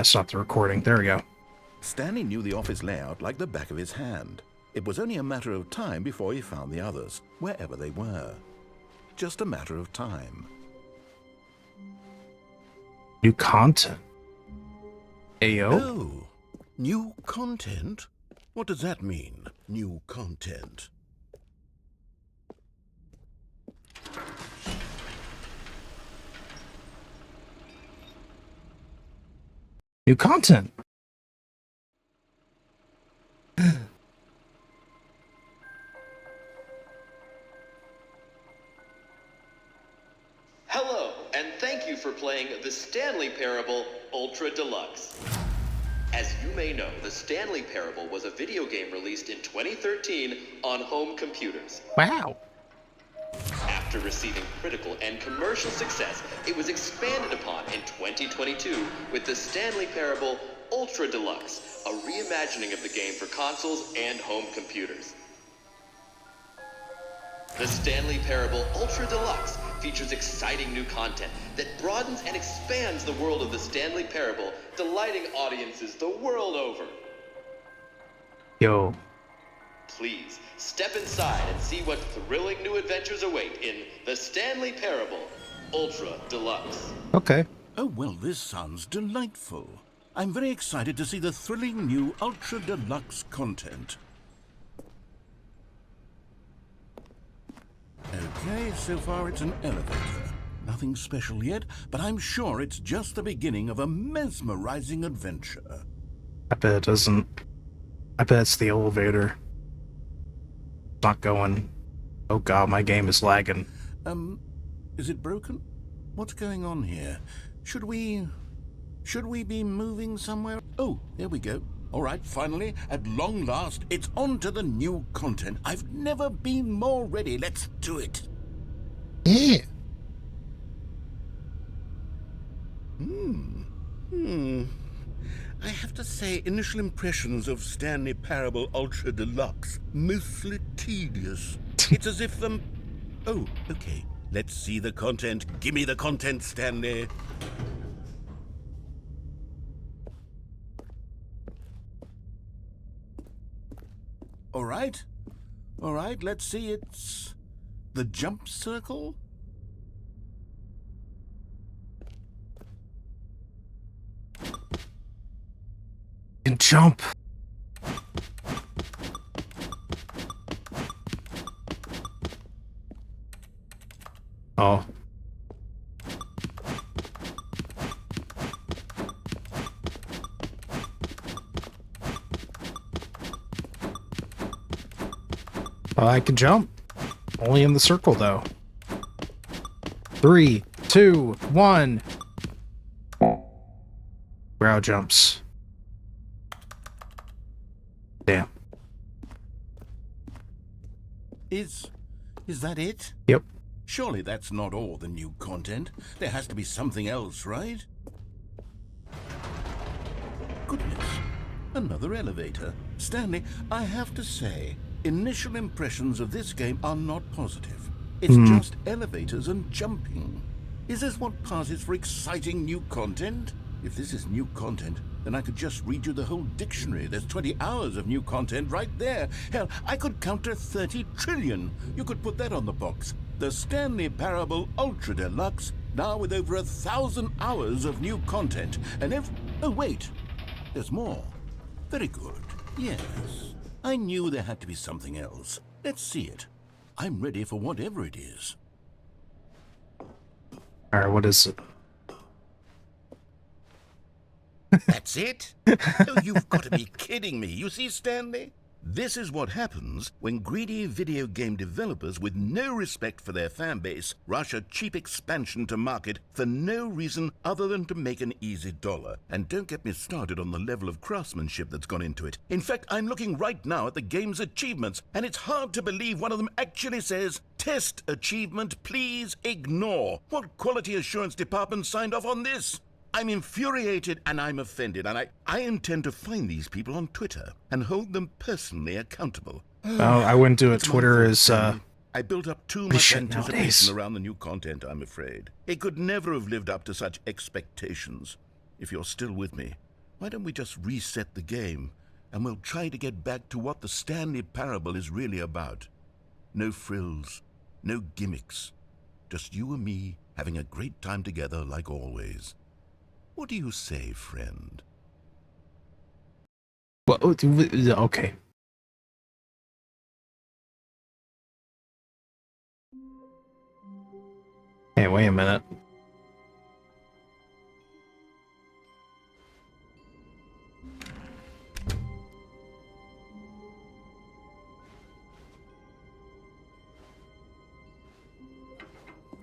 Stop the recording. There we go. Stanley knew the office layout like the back of his hand. It was only a matter of time before he found the others, wherever they were. Just a matter of time. New content. Ayo. Oh, new content? What does that mean, new content? New content. Hello, and thank you for playing the Stanley Parable Ultra Deluxe. As you may know, the Stanley Parable was a video game released in 2013 on home computers. Wow. After receiving critical and commercial success, it was expanded upon in 2022 with the Stanley Parable Ultra Deluxe, a reimagining of the game for consoles and home computers. The Stanley Parable Ultra Deluxe features exciting new content that broadens and expands the world of the Stanley Parable, delighting audiences the world over. Yo. Please, step inside and see what thrilling new adventures await in the Stanley Parable Ultra Deluxe. Okay. Oh, well, this sounds delightful. I'm very excited to see the thrilling new Ultra Deluxe content. Okay, so far it's an elevator. Nothing special yet, but I'm sure it's just the beginning of a mesmerizing adventure. I bet it doesn't. I bet it's the elevator. Not going. Oh god, my game is lagging. Is it broken? What's going on here? Should we be moving somewhere? Oh, there we go. All right, finally, at long last, it's on to the new content. I've never been more ready. Let's do it. Yeah. I have to say, initial impressions of Stanley Parable Ultra Deluxe, mostly tedious. It's as if Oh, okay. Let's see the content. Gimme the content, Stanley. All right, let's see, it's the jump circle? And jump. Oh. I can jump. Only in the circle, though. 3, 2, 1. Brow jumps. Damn. Is that it? Yep. Surely that's not all the new content. There has to be something else, right? Goodness. Another elevator. Stanley, I have to say, initial impressions of this game are not positive. It's just elevators and jumping. Is this what passes for exciting new content? If this is new content, then I could just read you the whole dictionary. There's 20 hours of new content right there. Hell, I could count to 30 trillion. You could put that on the box. The Stanley Parable Ultra Deluxe, now with over 1,000 hours of new content. And oh, wait. There's more. Very good. Yes. I knew there had to be something else. Let's see it. I'm ready for whatever it is. Alright, what is it? That's it? Oh, you've got to be kidding me. You see, Stanley? This is what happens when greedy video game developers with no respect for their fan base rush a cheap expansion to market for no reason other than to make an easy dollar. And don't get me started on the level of craftsmanship that's gone into it. In fact, I'm looking right now at the game's achievements, and it's hard to believe one of them actually says, "Test achievement, please ignore." What quality assurance department signed off on this? I'm infuriated and I'm offended, and I intend to find these people on Twitter and hold them personally accountable. Oh, I wouldn't do it. Twitter is, I built up too much shit anticipation nowadays. around the new content, I'm afraid. It could never have lived up to such expectations. if you're still with me, why don't we just reset the game, and we'll try to get back to what the Stanley Parable is really about. No frills, no gimmicks. Just you and me having a great time together like always. What do you say, friend? Well, okay. Hey, wait a minute.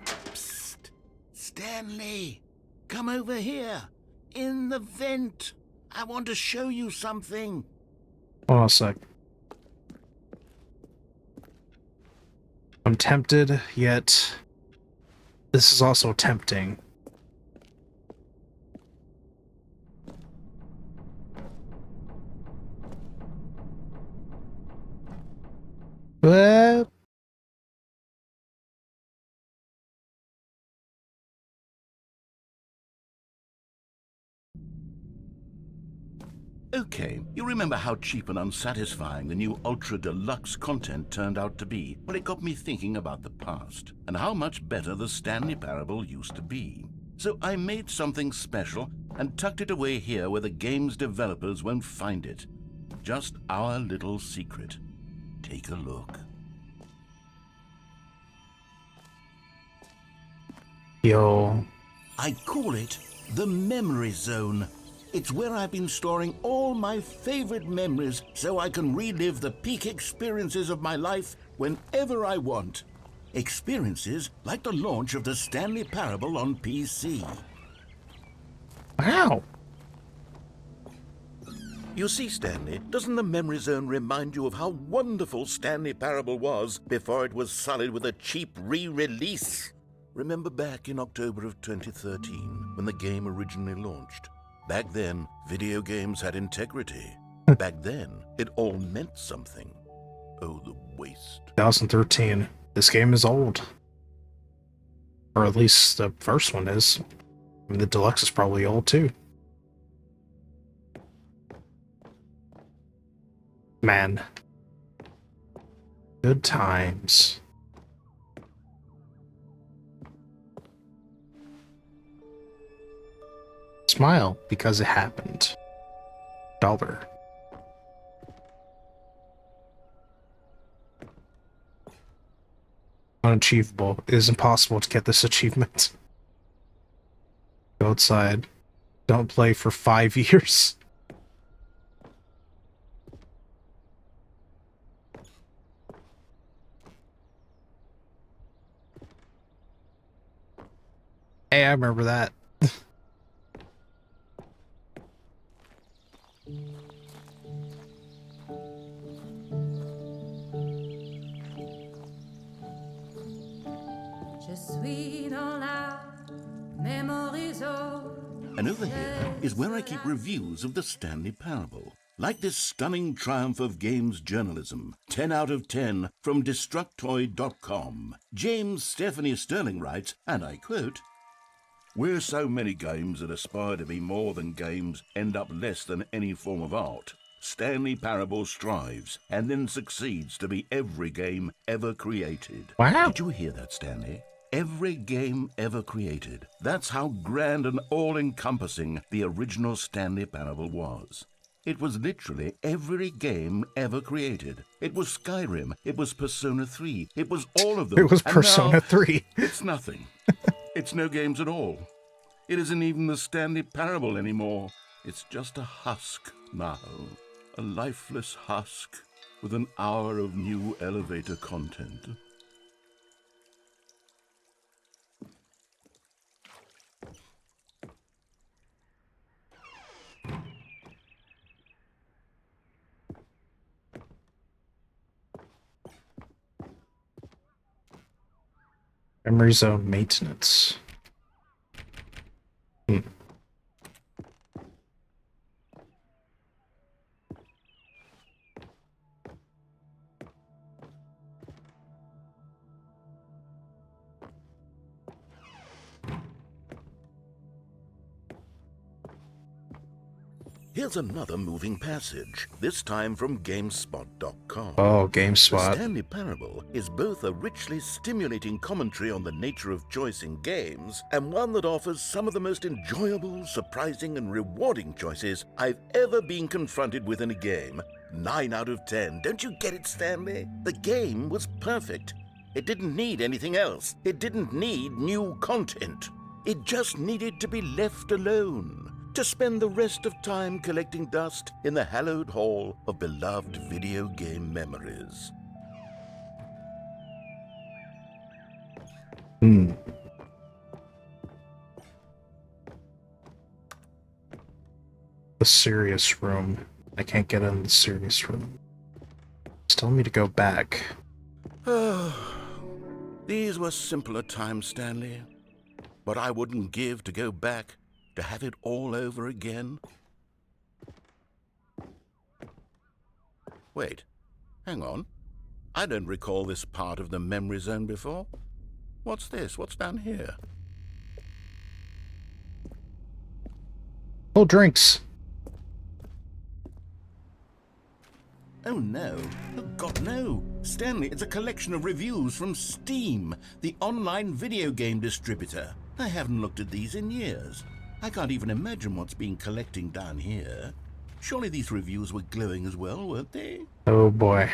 Psst! Stanley! Come over here! In the vent! I want to show you something! Hold on a sec. I'm tempted, yet this is also tempting. But Okay, you remember how cheap and unsatisfying the new Ultra Deluxe content turned out to be? Well, it got me thinking about the past, and how much better the Stanley Parable used to be. So I made something special and tucked it away here where the game's developers won't find it. Just our little secret. Take a look. yo, I call it the Memory Zone. It's where I've been storing all my favorite memories so I can relive the peak experiences of my life whenever I want. Experiences like the launch of the Stanley Parable on PC. wow. You see, Stanley, doesn't the Memory Zone remind you of how wonderful Stanley Parable was before it was sullied with a cheap re-release? Remember back in October of 2013 when the game originally launched? Back then, video games had integrity. Back then, it all meant something. Oh, the waste. 2013. This game is old. Or at least the first one is. I mean, the deluxe is probably old too. Man. Good times. Smile because it happened. Dollar. Unachievable. It is impossible to get this achievement. Go outside. Don't play for 5 years. Hey, I remember that. And over here is where I keep reviews of the Stanley Parable. Like this stunning triumph of games journalism, 10 out of 10 from Destructoid.com. James Stephanie Sterling writes, and I quote, "Where so many games that aspire to be more than games end up less than any form of art, Stanley Parable strives and then succeeds to be every game ever created." Wow. Did you hear that, Stanley? Every game ever created. That's how grand and all-encompassing the original Stanley Parable was. It was literally every game ever created. It was Skyrim. It was Persona 3. It was all of them. It was And Persona now 3. It's nothing. It's no games at all. It isn't even the Stanley Parable anymore. It's just a husk now. A lifeless husk with an hour of new elevator content. Memory zone maintenance. Here's another moving passage, this time from GameSpot.com. Oh, The GameSpot. Stanley Parable is both a richly stimulating commentary on the nature of choice in games, and one that offers some of the most enjoyable, surprising, and rewarding choices I've ever been confronted with in a game. 9 out of 10. Don't you get it, Stanley? The game was perfect. It didn't need anything else. It didn't need new content. It just needed to be left alone, to spend the rest of time collecting dust in the hallowed hall of beloved video game memories. The serious room. I can't get in the serious room. It's telling me to go back. These were simpler times, Stanley. But I wouldn't give to go back to have it all over again. Wait, hang on. I don't recall this part of the memory zone before. What's this? What's down here? Oh, drinks. Oh no. Oh God, no. Stanley, it's a collection of reviews from Steam, the online video game distributor. I haven't looked at these in years. I can't even imagine what's been collecting down here. Surely these reviews were glowing as well, weren't they? Oh boy.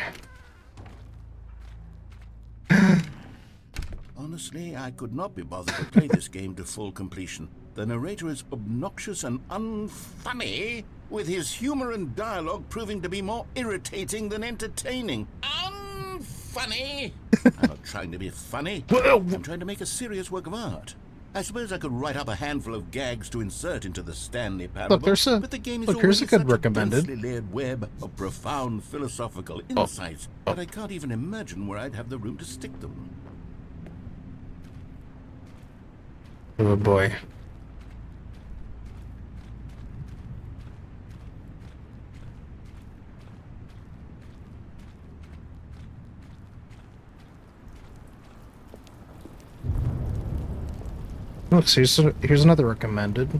Honestly, I could not be bothered to play this game to full completion. The narrator is obnoxious and unfunny, with his humor and dialogue proving to be more irritating than entertaining. Unfunny! I'm not trying to be funny. I'm trying to make a serious work of art. I suppose I could write up a handful of gags to insert into the Stanley Parable, Look, there's a but the game is here's a already good such recommended. a densely layered web of profound philosophical insights that I can't even imagine where I'd have the room to stick them. Oh boy. Look, here's another recommended.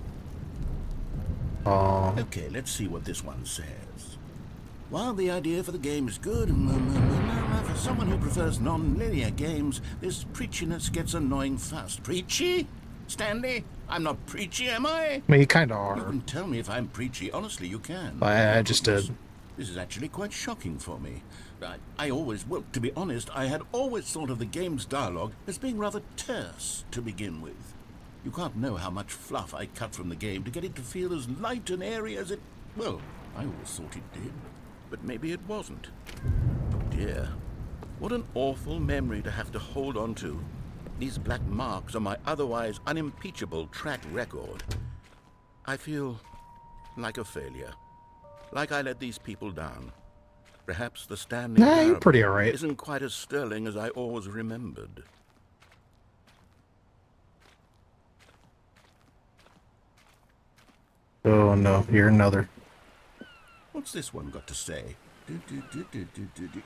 Okay, let's see what this one says. While the idea for the game is good, for someone who prefers non-linear games, this preachiness gets annoying fast. Preachy? Stanley? I'm not preachy, am I? I mean, you kind of You are. can tell me if I'm preachy. Honestly, you can. I just did. This is actually quite shocking for me. Well, to be honest, I had always thought of the game's dialogue as being rather terse to begin with. You can't know how much fluff I cut from the game to get it to feel as light and airy as it... Well, I always thought it did, but maybe it wasn't. Oh dear. What an awful memory to have to hold on to. These black marks on my otherwise unimpeachable track record. I feel like a failure. Like I let these people down. Perhaps the Stanley Nah, you're Parable pretty alright. isn't quite as sterling as I always remembered. Oh no, you're another. What's this one got to say?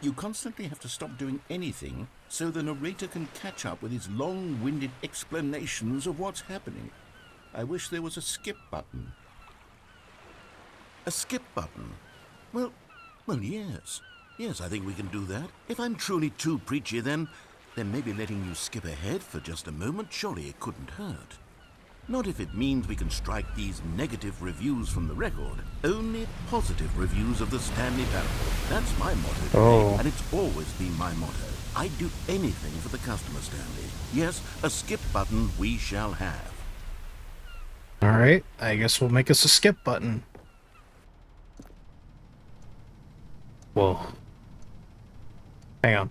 You constantly have to stop doing anything so the narrator can catch up with his long-winded explanations of what's happening. I wish there was a skip button. A skip button? Well, yes. Yes, I think we can do that. If I'm truly too preachy, then maybe letting you skip ahead for just a moment, surely it couldn't hurt. Not if it means we can strike these negative reviews from the record. Only positive reviews of the Stanley Parable. That's my motto today, Oh. and it's always been my motto. I'd do anything for the customer, Stanley. Yes, a skip button we shall have. Alright, I guess we'll make us a skip button. Whoa. Hang on.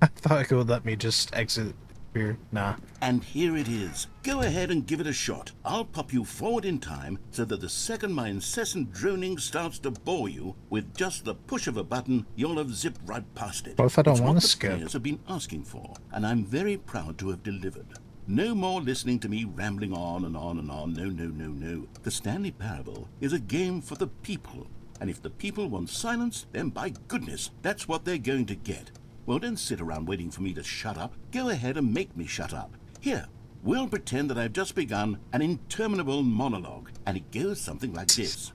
I thought it would let me just exit here. Nah. And here it is. Go ahead and give it a shot. I'll pop you forward in time so that the second my incessant droning starts to bore you, with just the push of a button, you'll have zipped right past it. What if I don't It's want what to the skip? players have been asking for, and I'm very proud to have delivered. No more listening to me rambling on and on and on. No. The Stanley Parable is a game for the people. And if the people want silence, then by goodness, that's what they're going to get. Well, don't sit around waiting for me to shut up. Go ahead and make me shut up. Here, We'll pretend that I've just begun an interminable monologue, and it goes something like this.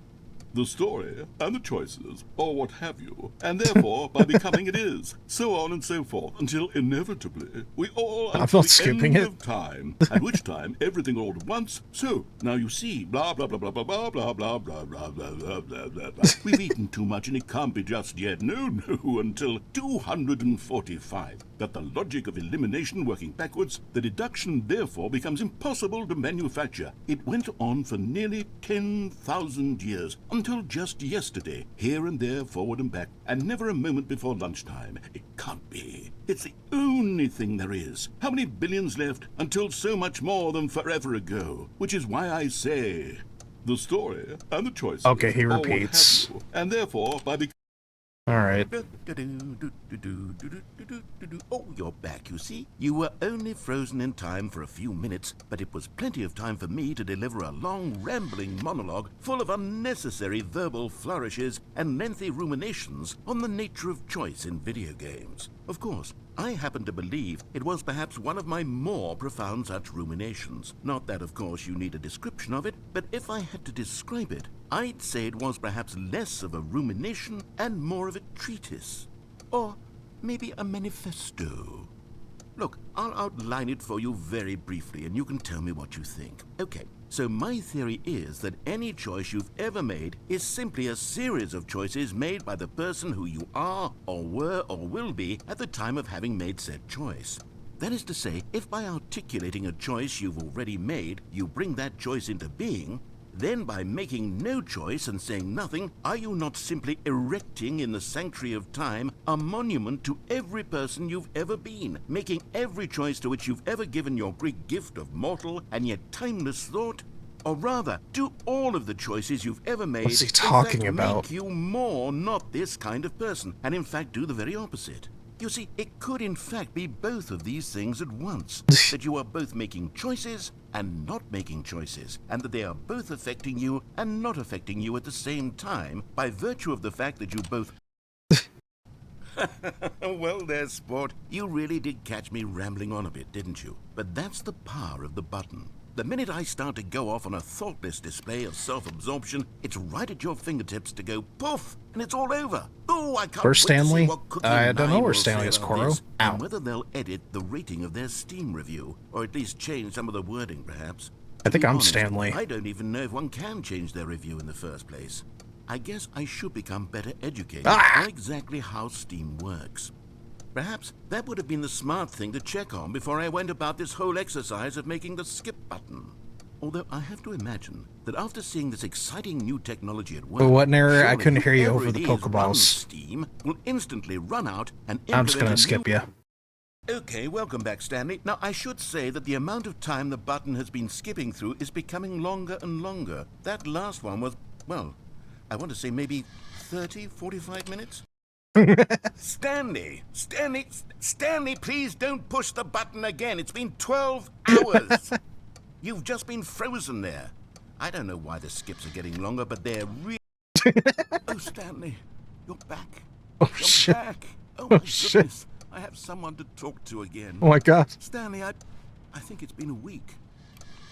The story and the choices, or what have you, and therefore by becoming it is, so on and so forth, until inevitably we all I'm until not the skipping end it. of time, at which time everything all at once. So now you see, blah blah blah blah blah blah blah blah blah blah blah blah blah blah blah. We've eaten too much and it can't be just yet. No, until 245. But the logic of elimination working backwards, the deduction therefore becomes impossible to manufacture. It went on for nearly 10,000 years, until just yesterday, here and there, forward and back, and never a moment before lunchtime. It can't be. It's the only thing there is. How many billions left until so much more than forever ago? Which is why I say, the story and the choices. Okay, he or what have repeats. you, and therefore, by All right. Oh, you're back, you see. You were only frozen in time for a few minutes, but it was plenty of time for me to deliver a long, rambling monologue full of unnecessary verbal flourishes and lengthy ruminations on the nature of choice in video games. Of course, I happen to believe it was perhaps one of my more profound such ruminations. Not that, of course, you need a description of it, but if I had to describe it, I'd say it was perhaps less of a rumination and more of a treatise. Or maybe a manifesto. Look, I'll outline it for you very briefly and you can tell me what you think. Okay, so my theory is that any choice you've ever made is simply a series of choices made by the person who you are or were or will be at the time of having made said choice. That is to say, if by articulating a choice you've already made, you bring that choice into being, then by making no choice and saying nothing, are you not simply erecting in the sanctuary of time a monument to every person you've ever been, making every choice to which you've ever given your Greek gift of mortal and yet timeless thought? Or rather, do all of the choices you've ever made What's he in talking fact about? make you more not this kind of person, and in fact do the very opposite? You see, it could in fact be both of these things at once, that you are both making choices and not making choices, and that they are both affecting you and not affecting you at the same time by virtue of the fact that you both... Well there, sport. You really did catch me rambling on a bit, didn't you? But that's the power of the button. The minute I start to go off on a thoughtless display of self-absorption, it's right at your fingertips to go poof, and it's all over. Oh, I can't Where's wait to see Stanley? what Cookie I and don't know where will Stanley say is, about Koro. this, Ow. and whether they'll edit the rating of their Steam review, or at least change some of the wording, perhaps. I think To be I'm honest, Stanley. I don't even know if one can change their review in the first place. I guess I should become better educated on exactly how Steam works. Perhaps that would have been the smart thing to check on before I went about this whole exercise of making the skip button. Although I have to imagine that after seeing this exciting new technology at work, But what, Nary? I surely couldn't hear you whoever over it the is Pokeballs. runs Steam will instantly run out and I'm just implement gonna a skip new... you. Okay, welcome back, Stanley. Now, I should say that the amount of time the button has been skipping through is becoming longer and longer. That last one was, well, I want to say maybe 30, 45 minutes? Stanley, please don't push the button again. It's been 12 hours. You've just been frozen there. I don't know why the skips are getting longer, but they're really... Oh, Stanley, you're back. Oh, You're shit. back. Oh, my shit. goodness. I have someone to talk to again. Oh my god. Stanley, I think it's been a week.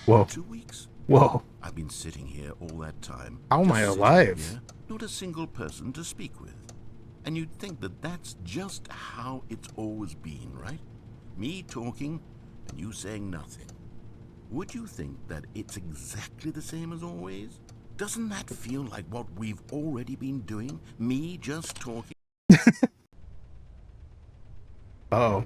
Whoa. 2 weeks. Whoa. I've been sitting here all that time. How am just I sitting alive? here, not a single person to speak with. And you'd think that that's just how it's always been, right? Me talking and you saying nothing. Would you think that it's exactly the same as always? Doesn't that feel like what we've already been doing? Me just talking? Oh.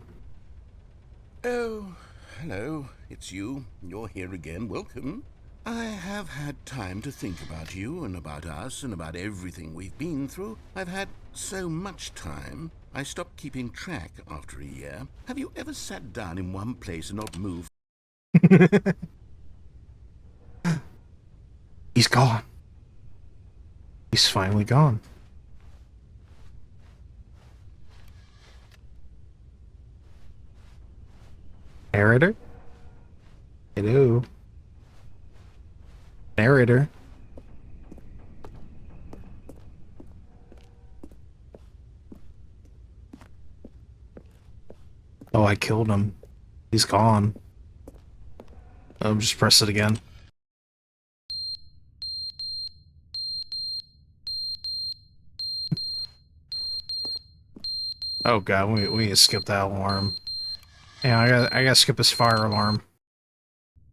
Oh, hello, it's you. You're here again. Welcome. I have had time to think about you and about us and about everything we've been through. I've had so much time, I stopped keeping track after a year. Have you ever sat down in one place and not moved? He's gone. He's finally gone. Narrator? Hello. Narrator. Oh, I killed him. He's gone. Just press it again. Oh god, we need to skip that alarm. Yeah, I gotta skip this fire alarm.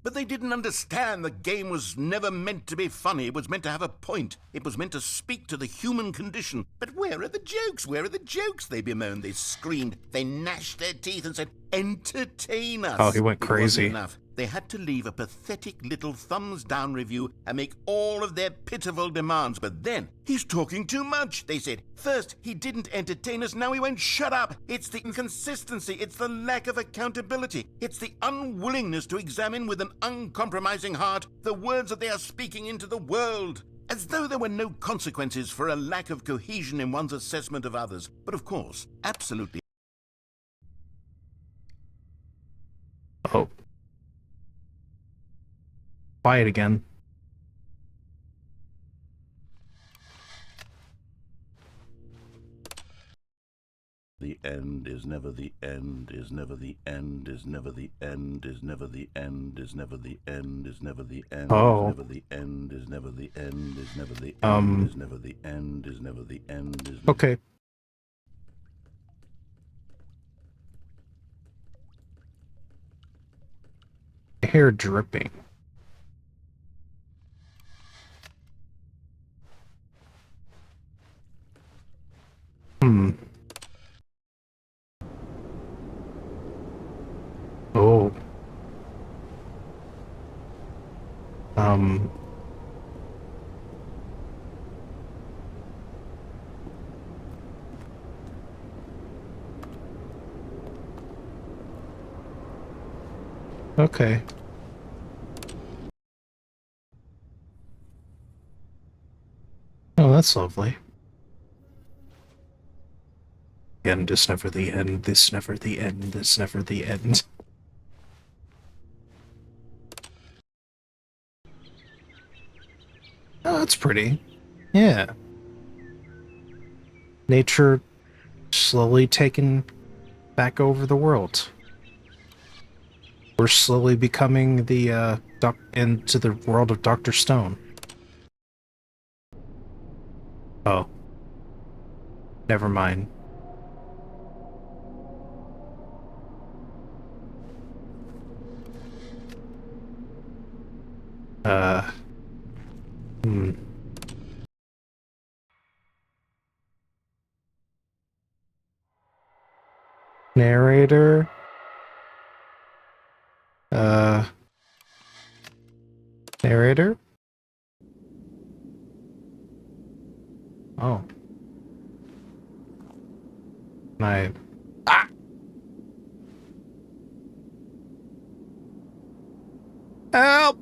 But they didn't understand the game was never meant to be funny. It was meant to have a point. It was meant to speak to the human condition. But where are the jokes? Where are the jokes? They bemoaned, they screamed, they gnashed their teeth and said, entertain us. Oh, he went crazy. It wasn't enough. They had to leave a pathetic little thumbs-down review and make all of their pitiful demands. But then, he's talking too much, they said. First, he didn't entertain us, now he won't shut up. It's the inconsistency, it's the lack of accountability. It's the unwillingness to examine with an uncompromising heart the words that they are speaking into the world. As though there were no consequences for a lack of cohesion in one's assessment of others. But of course, absolutely. Oh. Quiet again. The end is never the end, is never the end, is never the end, is never the end, is never the end, is never the end, Oh. is never the end, is never the end, is never the end, is never the end, is never the end, is never. Okay. Hair dripping. Oh. Okay. Oh, that's lovely. End is never the end, this never the end, this never the end. Oh, that's pretty. Yeah. Nature slowly taking back over the world. We're slowly becoming the, into the world of Dr. Stone. Oh. Never mind. Hmm. Narrator? Narrator? Oh. I... Ah! Help!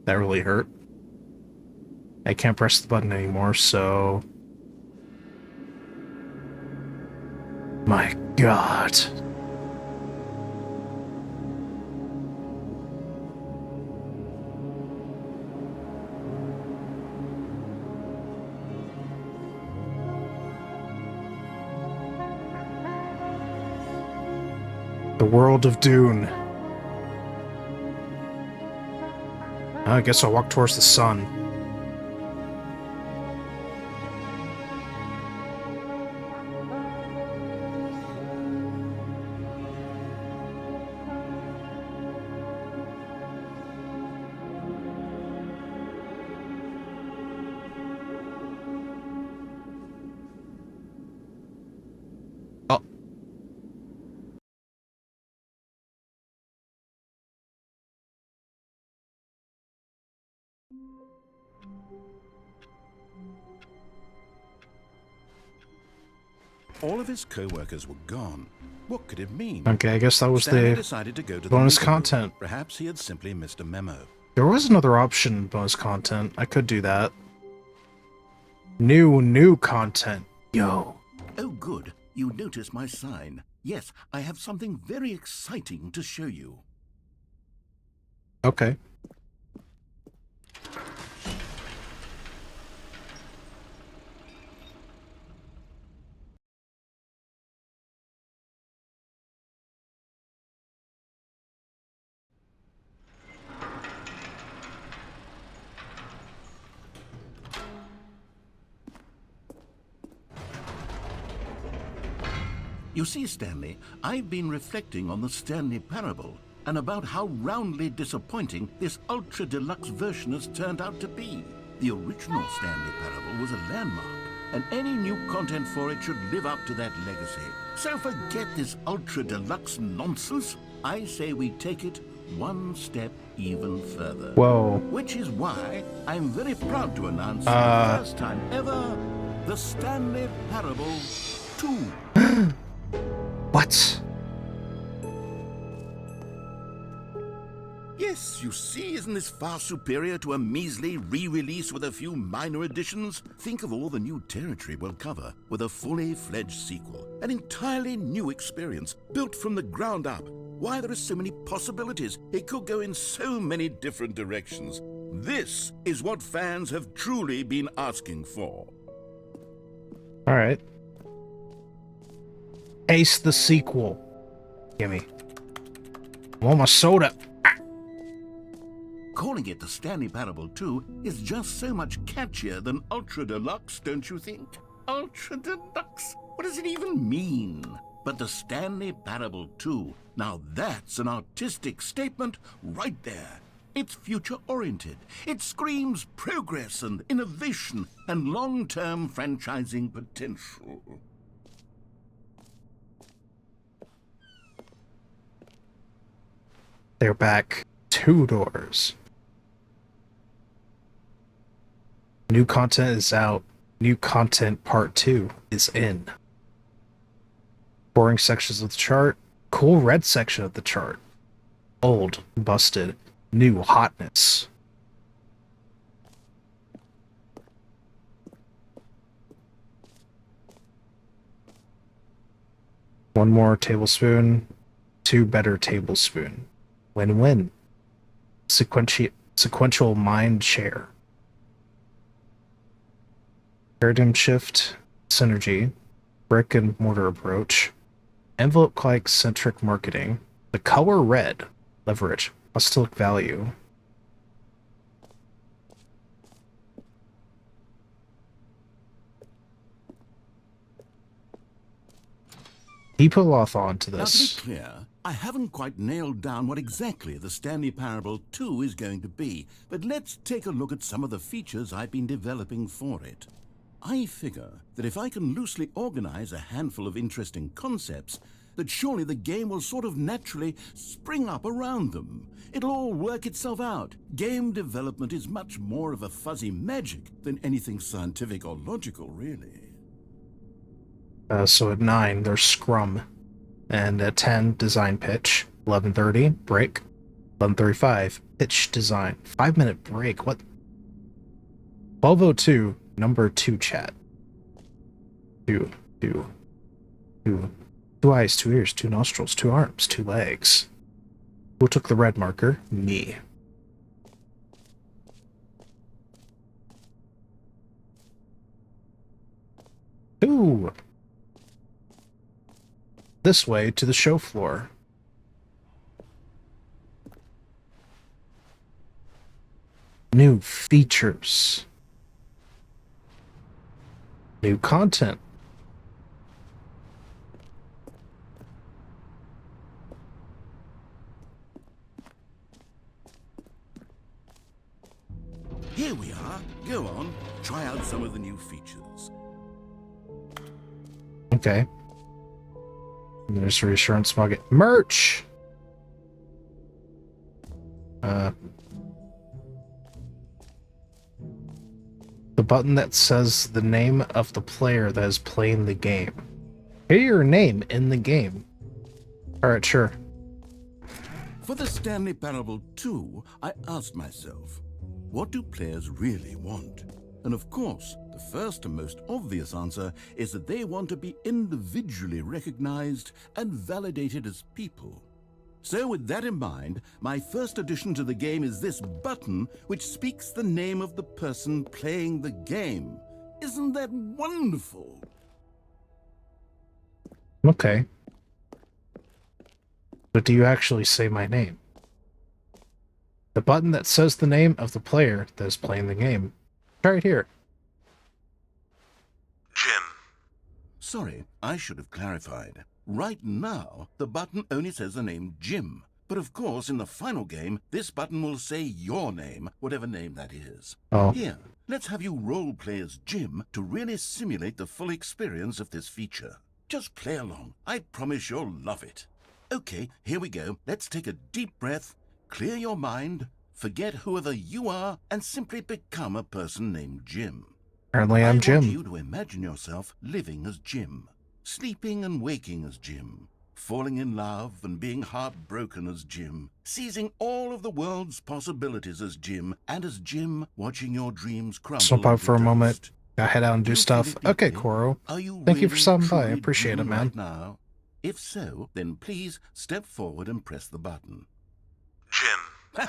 That really hurt. I can't press the button anymore, so... My God. The world of Dune. I guess I'll walk towards the sun. Oh. All of his co-workers were gone. What could it mean? Okay, I guess that was Stanley the decided to go to bonus the meeting room. content. Perhaps he had simply missed a memo. There was another option, bonus content. I could do that. New content. Yo. Oh, good. You notice my sign. Yes, I have something very exciting to show you. Okay. You see, Stanley, I've been reflecting on the Stanley Parable and about how roundly disappointing this ultra deluxe version has turned out to be. The original Stanley Parable was a landmark, and any new content for it should live up to that legacy. So forget this ultra deluxe nonsense. I say we take it one step even further. Whoa. Which is why I'm very proud to announce for the first time ever, the Stanley Parable 2. What? Yes, you see, isn't this far superior to a measly re-release with a few minor additions? Think of all the new territory we'll cover with a fully fledged sequel. An entirely new experience, built from the ground up. Why, there are so many possibilities. It could go in so many different directions. This is what fans have truly been asking for. Alright. Ace the sequel. Gimme. I want my soda. Calling it the Stanley Parable 2 is just so much catchier than Ultra Deluxe, don't you think? Ultra Deluxe? What does it even mean? But the Stanley Parable 2, now that's an artistic statement right there. It's future-oriented. It screams progress and innovation and long-term franchising potential. They're back 2 doors. New content is out. New content part 2 is in. Boring sections of the chart. Cool red section of the chart. Old, busted, new hotness. One more tablespoon. 2 better tablespoon. Win-win. Sequential mind share. Paradigm shift, synergy, brick and mortar approach, envelope-like centric marketing, the color red, leverage, apostolic value. He put a lot of thought into Now, to this. be clear, I haven't quite nailed down what exactly the Stanley Parable 2 is going to be, but let's take a look at some of the features I've been developing for it. I figure that if I can loosely organize a handful of interesting concepts, that surely the game will sort of naturally spring up around them. It'll all work itself out. Game development is much more of a fuzzy magic than anything scientific or logical, really. So at 9, there's Scrum. And at 10, design pitch. 11:30, break. 11:35, pitch design. 5-minute break. What? 12:02, number 2 chat. 2 eyes, 2 ears, 2 nostrils, 2 arms, 2 legs. Who took the red marker? Me. Ooh. This way to the show floor. New features. New content. Here we are. Go on, try out some of the new features. Okay. There's reassurance mug. Merch! The button that says the name of the player that is playing the game. Hear your name in the game. Alright, sure. For the Stanley Parable 2, I asked myself, what do players really want? And of course, the first and most obvious answer is that they want to be individually recognized and validated as people. So with that in mind, my first addition to the game is this button which speaks the name of the person playing the game. Isn't that wonderful? Okay. But do you actually say my name? The button that says the name of the player that is playing the game. Try it here. Jim. Sorry, I should have clarified. Right now, the button only says the name Jim. But of course, in the final game, this button will say your name, whatever name that is. Oh. Here, let's have you role-play as Jim to really simulate the full experience of this feature. Just play along. I promise you'll love it. Okay, here we go. Let's take a deep breath, clear your mind, forget whoever you are, and simply become a person named Jim. Apparently I I'm want Jim. you to imagine yourself living as Jim, sleeping and waking as Jim, falling in love and being heartbroken as Jim, seizing all of the world's possibilities as Jim, and as Jim watching your dreams crumble Stop out into for a moment. dust. Gotta head out and do you feel stuff. it Okay, deeply? Koro. Are you Thank you for really, stopping by. I truly appreciate it, Jim man. right now? If so, then please step forward and press the button. Jim.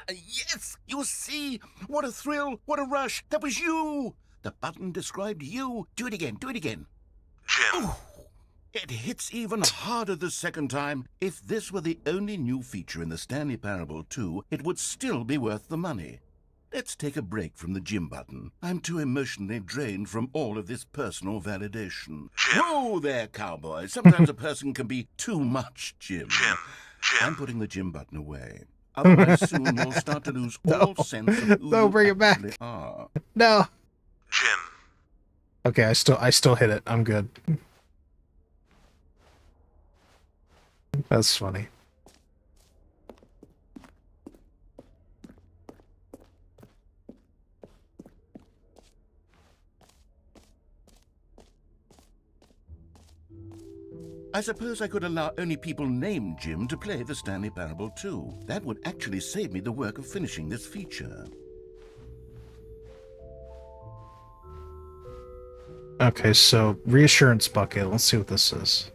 Yes! You see? What a thrill! What a rush! That was you! The button described you. Do it again. Do it again. Jim. Ooh, it hits even harder the second time. If this were the only new feature in the Stanley Parable 2, it would still be worth the money. Let's take a break from the Jim button. I'm too emotionally drained from all of this personal validation. Jim. Whoa there, cowboy. Sometimes a person can be too much Jim. Jim. I'm putting the Jim button away. Otherwise, soon you'll start to lose all sense of who No, you bring it back. actually are. No. Jim. Okay, I still hit it. I'm good. That's funny. I suppose I could allow only people named Jim to play the Stanley Parable 2. That would actually save me the work of finishing this feature. Okay, so reassurance bucket. Let's see what this is.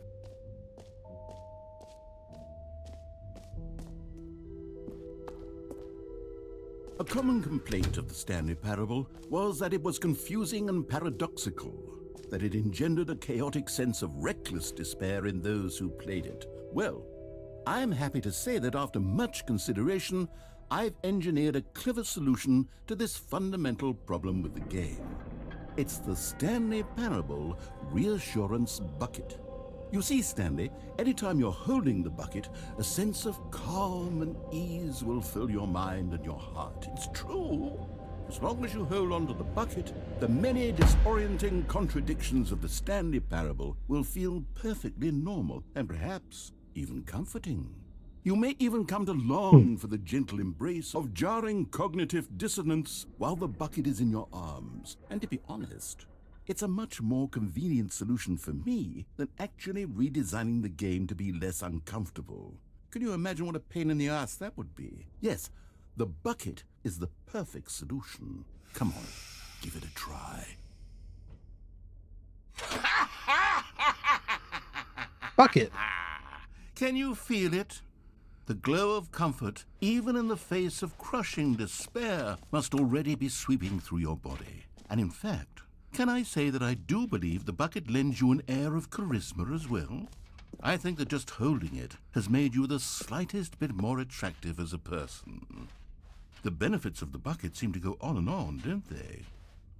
A common complaint of the Stanley Parable was that it was confusing and paradoxical, that it engendered a chaotic sense of reckless despair in those who played it. Well, I'm happy to say that after much consideration, I've engineered a clever solution to this fundamental problem with the game. It's the Stanley Parable Reassurance Bucket. You see, Stanley, anytime you're holding the bucket, a sense of calm and ease will fill your mind and your heart. It's true. As long as you hold on to the bucket, the many disorienting contradictions of the Stanley Parable will feel perfectly normal and perhaps even comforting. You may even come to long for the gentle embrace of jarring cognitive dissonance while the bucket is in your arms. And to be honest, it's a much more convenient solution for me than actually redesigning the game to be less uncomfortable. Can you imagine what a pain in the ass that would be? Yes, the bucket is the perfect solution. Come on, give it a try. Bucket. Can you feel it? The glow of comfort, even in the face of crushing despair, must already be sweeping through your body. And in fact, can I say that I do believe the bucket lends you an air of charisma as well? I think that just holding it has made you the slightest bit more attractive as a person. The benefits of the bucket seem to go on, don't they?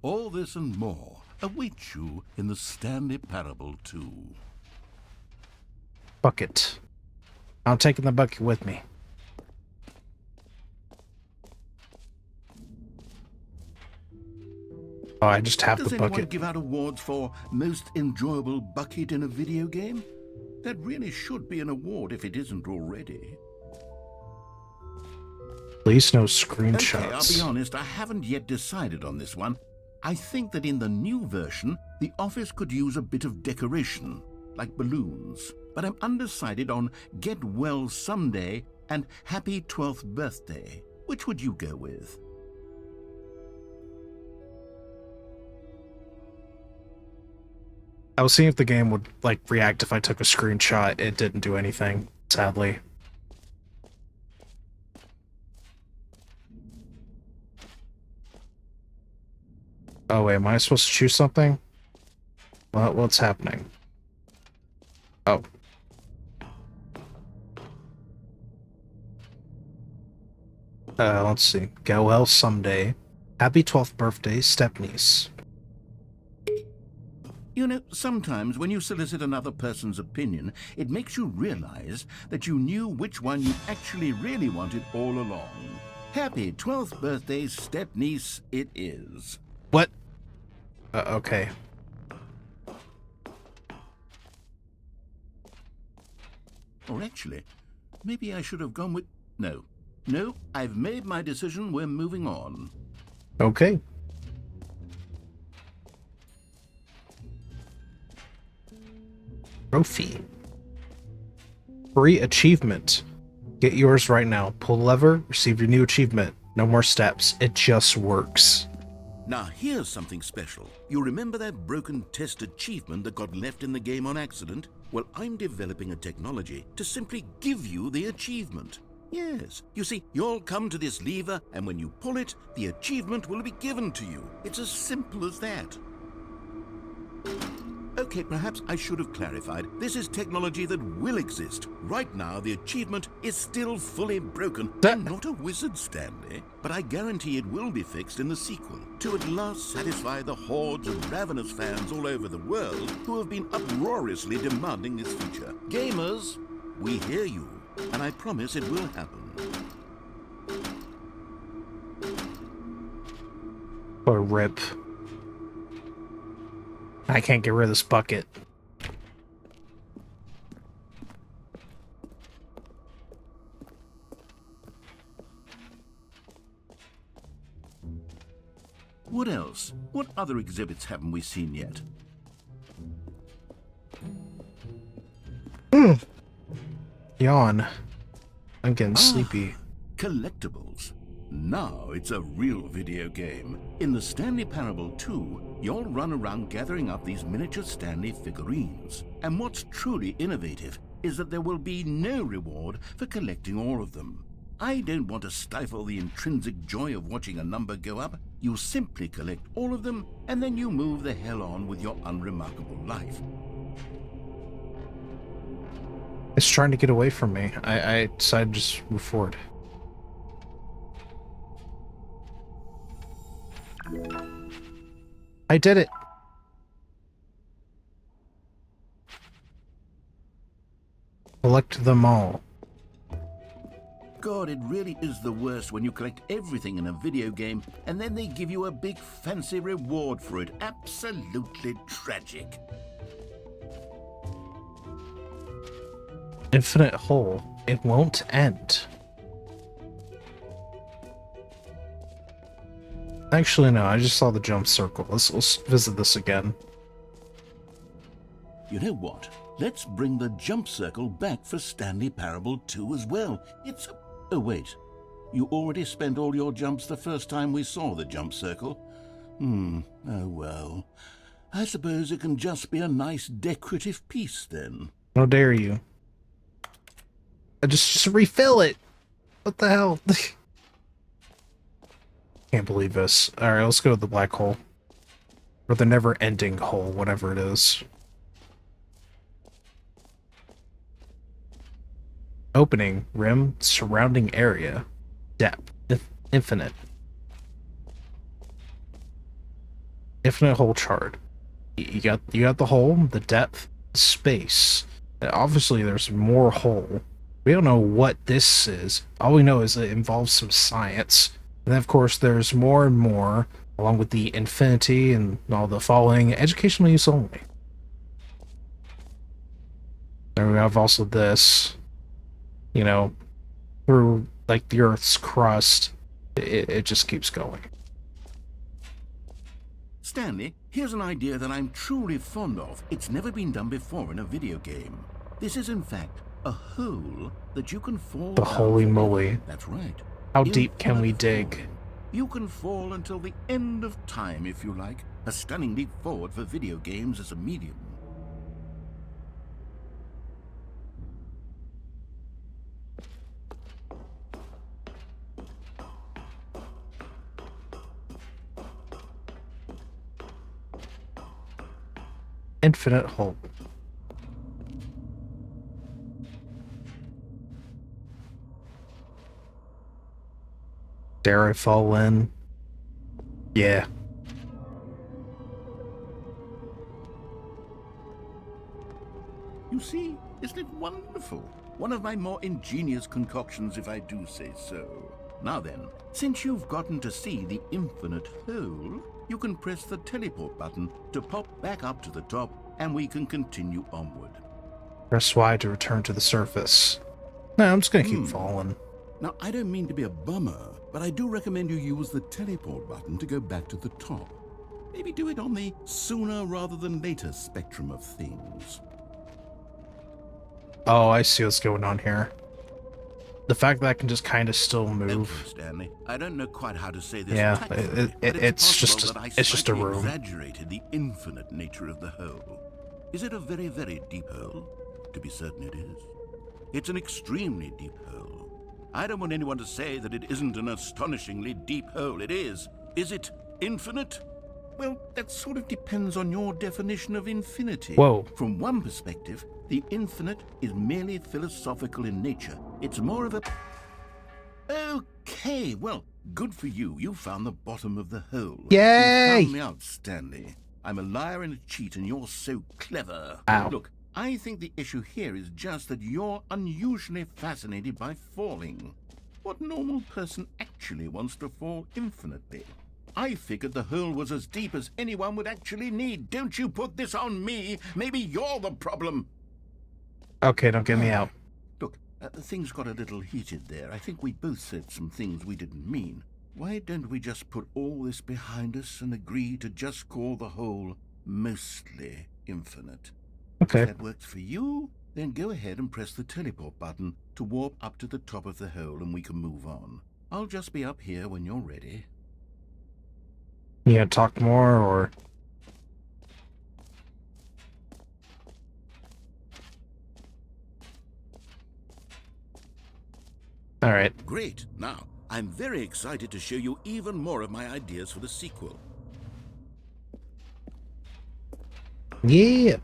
All this and more await you in the Stanley Parable 2. Bucket. I'm taking the bucket with me. Oh, I just have Does the anyone bucket. give out awards for most enjoyable bucket in a video game? That really should be an award if it isn't already. Please no Okay, I'll be screenshots. honest, I haven't yet decided on this one. I think that in the new version, the office could use a bit of decoration, like balloons. But I'm undecided on Get Well Someday and Happy 12th Birthday. Which would you go with? I was seeing if the game would like react if I took a screenshot. It didn't do anything, sadly. Oh wait, am I supposed to choose something? What's happening? Oh. Let's see. Get well someday. Happy 12th birthday, stepniece. You know, sometimes when you solicit another person's opinion, it makes you realize that you knew which one you actually really wanted all along. Happy 12th birthday, step-niece, it is. What? Okay. Or actually, maybe I should have gone with... No. No, I've made my decision. We're moving on. Okay. Trophy. Free achievement. Get yours right now. Pull the lever, receive your new achievement. No more steps. It just works. Now here's something special. You remember that broken test achievement that got left in the game on accident? Well, I'm developing a technology to simply give you the achievement. Yes, you see, you'll come to this lever, and when you pull it, the achievement will be given to you. It's as simple as that. Okay, perhaps I should have clarified. This is technology that will exist. Right now, the achievement is still fully broken. I'm not a wizard, Stanley, but I guarantee it will be fixed in the sequel to at last satisfy the hordes of ravenous fans all over the world who have been uproariously demanding this feature. Gamers, we hear you, and I promise it will happen. What a rip. I can't get rid of this bucket. What else? What other exhibits haven't we seen yet? Yawn. I'm getting sleepy. Collectibles. Now it's a real video game. In the Stanley Parable 2, you'll run around gathering up these miniature Stanley figurines. And what's truly innovative is that there will be no reward for collecting all of them. I don't want to stifle the intrinsic joy of watching a number go up. You simply collect all of them, and then you move the hell on with your unremarkable life. It's trying to get away from me. I decided to just move forward. I did it. Collect them all. God, it really is the worst when you collect everything in a video game and then they give you a big fancy reward for it. Absolutely tragic. Infinite hole. It won't end. Actually, no. I just saw the jump circle. Let's visit this again. You know what? Let's bring the jump circle back for Stanley Parable 2 as well. It's... Oh, wait. You already spent all your jumps the first time we saw the jump circle? Oh, well. I suppose it can just be a nice decorative piece, then. How dare you. Just refill it. What the hell? Can't believe this. Alright, let's go to the black hole. Or the never-ending hole, whatever it is. Opening, rim, surrounding area. Depth, infinite. Infinite hole chart. You got the hole, the depth, space. Obviously there's more hole. We don't know what this is. All we know is it involves some science. And then, of course, there's more and more, along with the infinity and all the following, educational use only. Then we have also this, you know, through, like, the Earth's crust, it just keeps going. Stanley, here's an idea that I'm truly fond of. It's never been done before in a video game. This is, in fact, a hole that you can fall The down holy from. moly. That's right. How deep can we dig? You can fall until the end of time, if you like. A stunning leap forward for video games as a medium. Infinite hole. Dare I fall in? Yeah. You see, isn't it wonderful? One of my more ingenious concoctions, if I do say so. Now then, since you've gotten to see the infinite hole, you can press the teleport button to pop back up to the top, and we can continue onward. Press Y to return to the surface. No, I'm just gonna keep falling. Now, I don't mean to be a bummer, but I do recommend you use the teleport button to go back to the top. Maybe do it on the sooner rather than later spectrum of things. Oh, I see what's going on here. The fact that I can just kind of still Okay, move. Stanley, I don't know quite how to say this Yeah, tactfully, but it's possible just that I it's just a slightly room. exaggerated the infinite nature of the hole. Is it a very, very deep hole? To be certain it is. It's an extremely deep hole. I don't want anyone to say that it isn't an astonishingly deep hole. It is. Is it infinite? Well, that sort of depends on your definition of infinity. Whoa. From one perspective, the infinite is merely philosophical in nature. It's more of a... Okay, well, good for you. You found the bottom of the hole. Yay! You found me out, Stanley. I'm a liar and a cheat, and you're so clever. Ow. Look, I think the issue here is just that you're unusually fascinated by falling. What normal person actually wants to fall infinitely? I figured the hole was as deep as anyone would actually need. Don't you put this on me. Maybe you're the problem. Okay, don't get me out. Look, things got a little heated there. I think we both said some things we didn't mean. Why don't we just put all this behind us and agree to just call the hole mostly infinite? Okay. If that works for you, then go ahead and press the teleport button to warp up to the top of the hole and we can move on. I'll just be up here when you're ready. You gonna talk more, or... Alright. Great. Now, I'm very excited to show you even more of my ideas for the sequel. Yeah!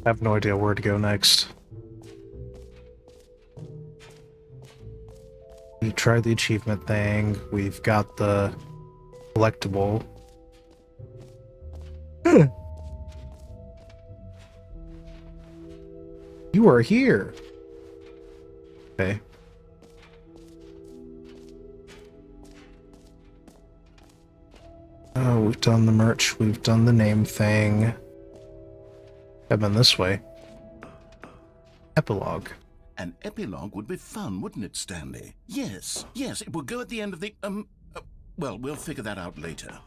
I have no idea where to go next. We tried the achievement thing. We've got the collectible. You are here. Okay. Oh, we've done the merch. We've done the name thing. I've been this way. Epilogue. An epilogue would be fun, wouldn't it, Stanley? Yes, it will go at the end of the, well, we'll figure that out later.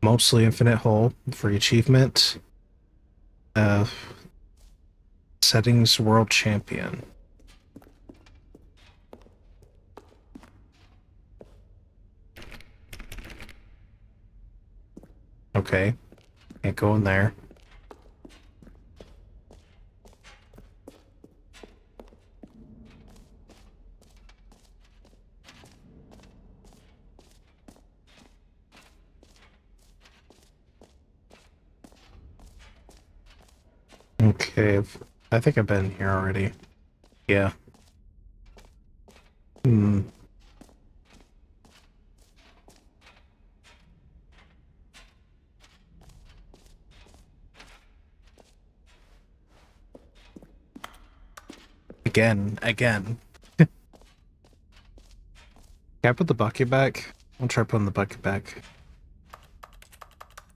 Mostly infinite hole for achievement. Settings world champion. Okay. Can't go in there. Okay, I think I've been here already. Yeah. Again. Can I put the bucket back? I'll try putting the bucket back.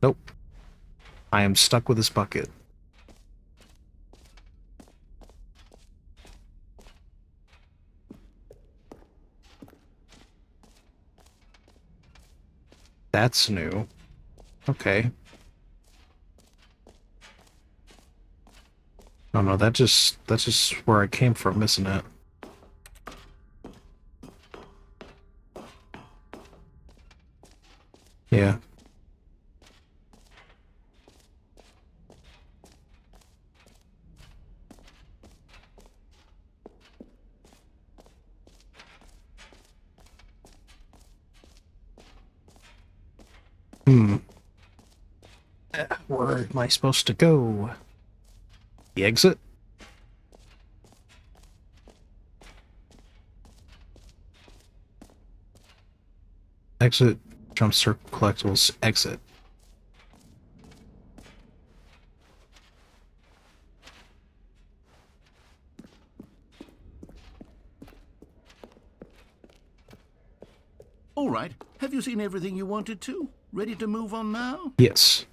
Nope. I am stuck with this bucket. That's new. Okay. Oh no, that's just where I came from, isn't it? Yeah. Where am I supposed to go? The exit? Exit, jump circle collectibles, exit. All right. Have you seen everything you wanted to? Ready to move on now? Yes.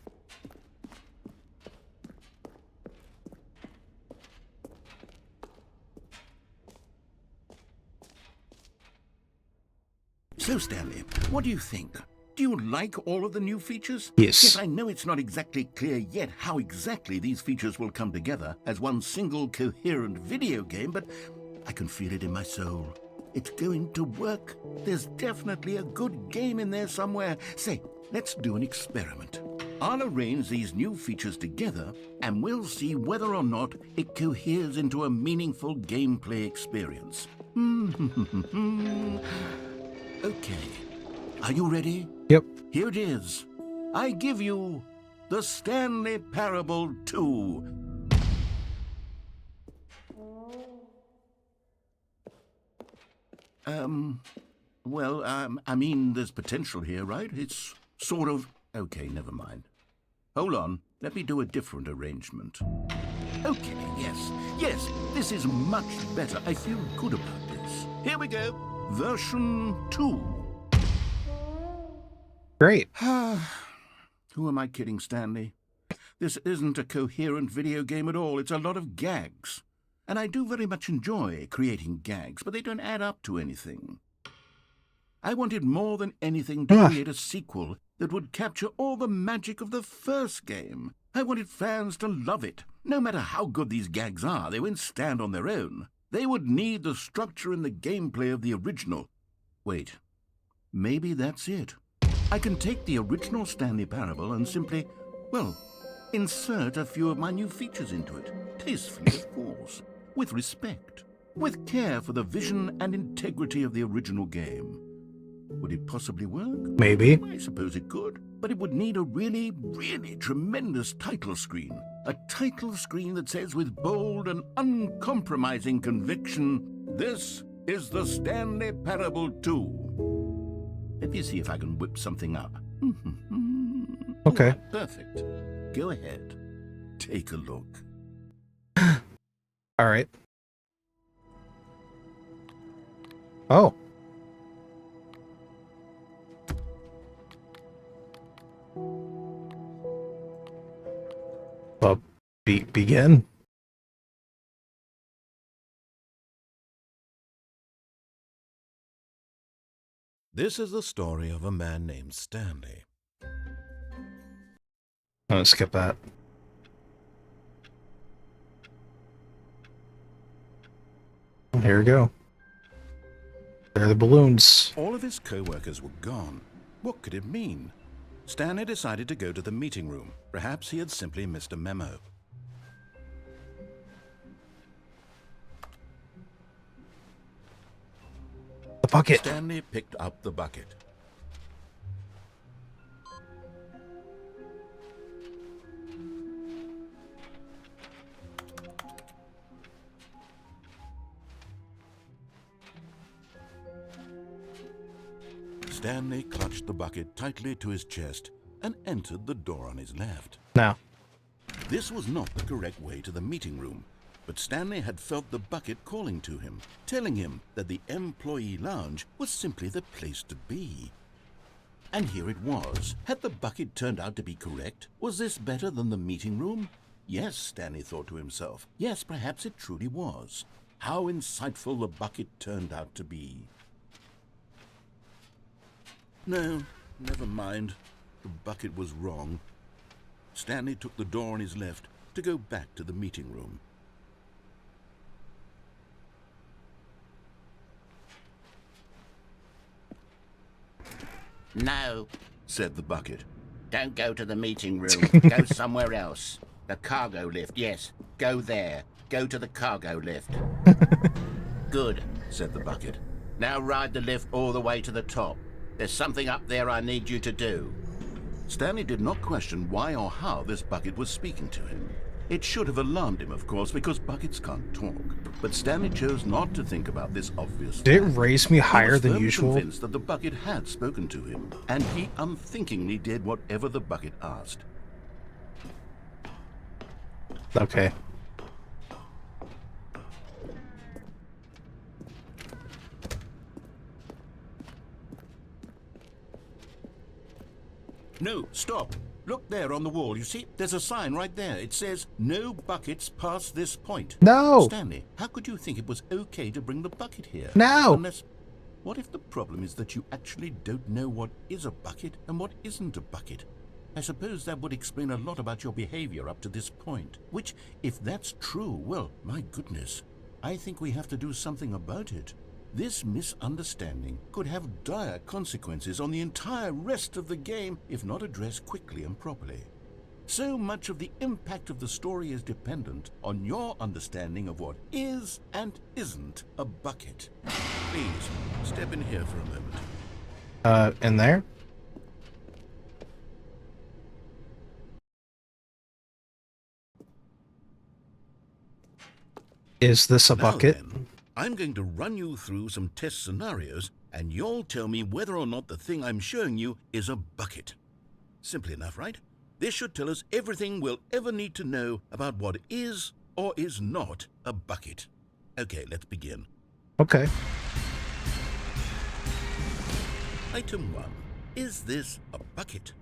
So, Stanley, what do you think? Do you like all of the new features? Yes. Yes, I know it's not exactly clear yet how exactly these features will come together as one single coherent video game, but I can feel it in my soul. It's going to work. There's definitely a good game in there somewhere. Say, let's do an experiment. I'll arrange these new features together, and we'll see whether or not it coheres into a meaningful gameplay experience. Okay. Are you ready? Yep. Here it is. I give you the Stanley Parable 2. I mean, there's potential here, right? It's sort of... Okay, never mind. Hold on. Let me do a different arrangement. Okay, yes, this is much better. I feel good about this. Here we go. Version 2. Great. Who am I kidding, Stanley? This isn't a coherent video game at all. It's a lot of gags. And I do very much enjoy creating gags, but they don't add up to anything. I wanted more than anything to create a sequel that would capture all the magic of the first game. I wanted fans to love it. No matter how good these gags are, they won't stand on their own. They would need the structure and the gameplay of the original. Wait, maybe that's it. I can take the original Stanley Parable and simply, well, insert a few of my new features into it. Tastefully, of course. With respect. With care for the vision and integrity of the original game. Would it possibly work? Maybe. I suppose it could. But it would need a really, really tremendous title screen. A title screen that says with bold and uncompromising conviction, "This is the Stanley Parable 2." Let me see if I can whip something up. Okay. Right, perfect. Go ahead. Take a look. All right. Oh. Well, begin. This is the story of a man named Stanley. I'm gonna skip that. Here we go. There are the balloons. All of his co-workers were gone. What could it mean? Stanley decided to go to the meeting room. Perhaps he had simply missed a memo. The bucket. Stanley picked up the bucket. Stanley clutched the bucket tightly to his chest and entered the door on his left. Now. This was not the correct way to the meeting room, but Stanley had felt the bucket calling to him, telling him that the employee lounge was simply the place to be. And here it was. Had the bucket turned out to be correct? Was this better than the meeting room? Yes, Stanley thought to himself. Yes, perhaps it truly was. How insightful the bucket turned out to be. No, never mind. The bucket was wrong. Stanley took the door on his left to go back to the meeting room. No, said the bucket. Don't go to the meeting room. Go somewhere else. The cargo lift, yes. Go there. Go to the cargo lift. Good, said the bucket. Now ride the lift all the way to the top. There's something up there I need you to do. Stanley did not question why or how this bucket was speaking to him. It should have alarmed him, of course, because buckets can't talk. But Stanley chose not to think about this obvious Did it fact. raise me higher He was than firmly usual? convinced that the bucket had spoken to him, and he unthinkingly did whatever the bucket asked. Okay. No, stop. Look there on the wall, you see? There's a sign right there. It says, no buckets past this point. No! Stanley, how could you think it was okay to bring the bucket here? No! Unless, what if the problem is that you actually don't know what is a bucket and what isn't a bucket? I suppose that would explain a lot about your behavior up to this point. Which, if that's true, well, my goodness, I think we have to do something about it. This misunderstanding could have dire consequences on the entire rest of the game if not addressed quickly and properly. So much of the impact of the story is dependent on your understanding of what is and isn't a bucket. Please, step in here for a moment. In there? Is this a Now bucket? then, I'm going to run you through some test scenarios, and you'll tell me whether or not the thing I'm showing you is a bucket. Simple enough, right? This should tell us everything we'll ever need to know about what is or is not a bucket. Okay, let's begin. Okay. Item 1. Is this a bucket?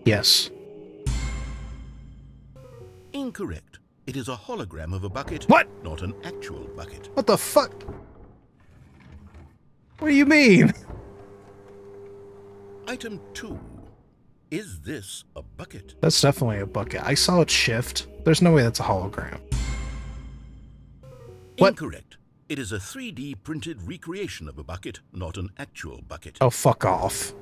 Yes. Incorrect. It is a hologram of a bucket, What? not an actual bucket. What the fuck? What do you mean? Item 2. Is this a bucket? That's definitely a bucket. I saw it shift. There's no way that's a hologram. What? Incorrect. It is a 3D printed recreation of a bucket, not an actual bucket. Oh, fuck off.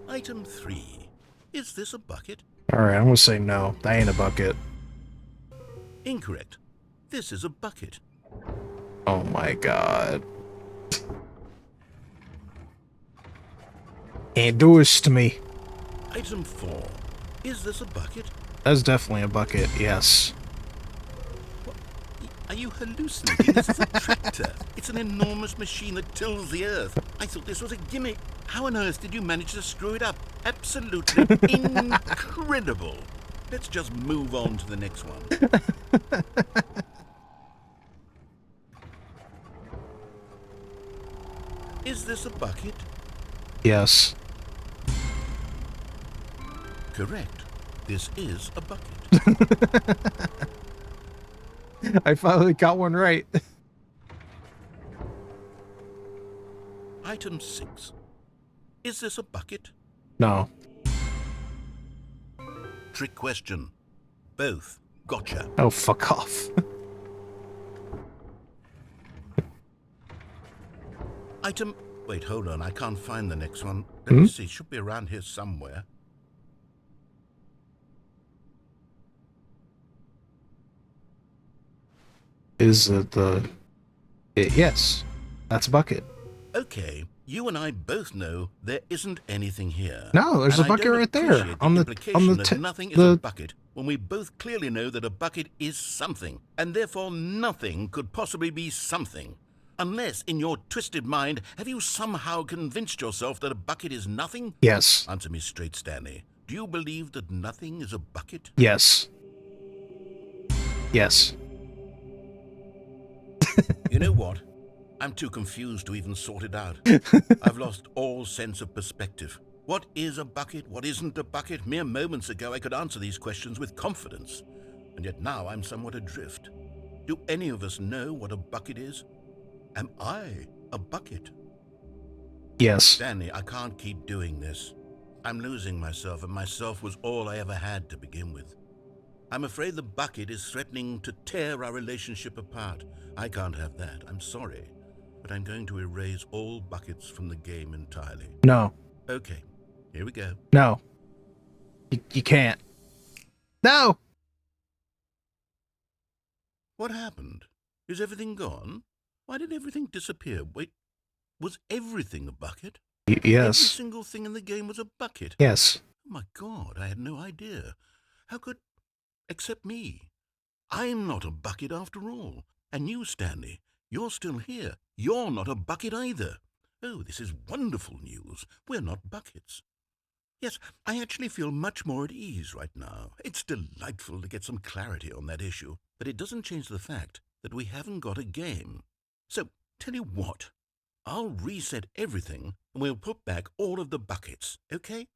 Item 3. Is this a bucket? Alright, I'm gonna say no. That ain't a bucket. Incorrect. This is a bucket. Oh my god. Can't do this to me. Item 4. Is this a bucket? That's definitely a bucket, yes. Are you hallucinating? This is a tractor. It's an enormous machine that tills the earth. I thought this was a gimmick. How on earth did you manage to screw it up? Absolutely incredible. Let's just move on to the next one. Is this a bucket? Yes. Correct. This is a bucket. I finally got one right. Item 6. Is this a bucket? No. Trick question. Both. Gotcha. Oh, fuck off. Item... Wait, hold on. I can't find the next one. Let me see. Should be around here somewhere. Is it the... yes. That's a bucket. Okay, you and I both know there isn't anything here. No, there's And a bucket I don't right there, appreciate on the implication that t- nothing is the- a bucket when we both clearly know that a bucket is something, and therefore nothing could possibly be something. Unless, in your twisted mind, have you somehow convinced yourself that a bucket is nothing? Yes. Answer me straight, Stanley. Do you believe that nothing is a bucket? Yes. Yes. You know what? I'm too confused to even sort it out. I've lost all sense of perspective. What is a bucket? What isn't a bucket? Mere moments ago I could answer these questions with confidence. And yet now I'm somewhat adrift. Do any of us know what a bucket is? Am I a bucket? Yes. Stanley, I can't keep doing this. I'm losing myself, and myself was all I ever had to begin with. I'm afraid the bucket is threatening to tear our relationship apart. I can't have that. I'm sorry. But I'm going to erase all buckets from the game entirely. No. Okay, here we go. No. You can't. No! What happened? Is everything gone? Why did everything disappear? Wait, was everything a bucket? Every Yes. single thing in the game was a bucket. Yes. Oh my God, I had no idea. How could... Except me. I'm not a bucket after all. And you, Stanley, you're still here. You're not a bucket either. Oh, this is wonderful news. We're not buckets. Yes, I actually feel much more at ease right now. It's delightful to get some clarity on that issue, but it doesn't change the fact that we haven't got a game. So, tell you what, I'll reset everything and we'll put back all of the buckets, okay?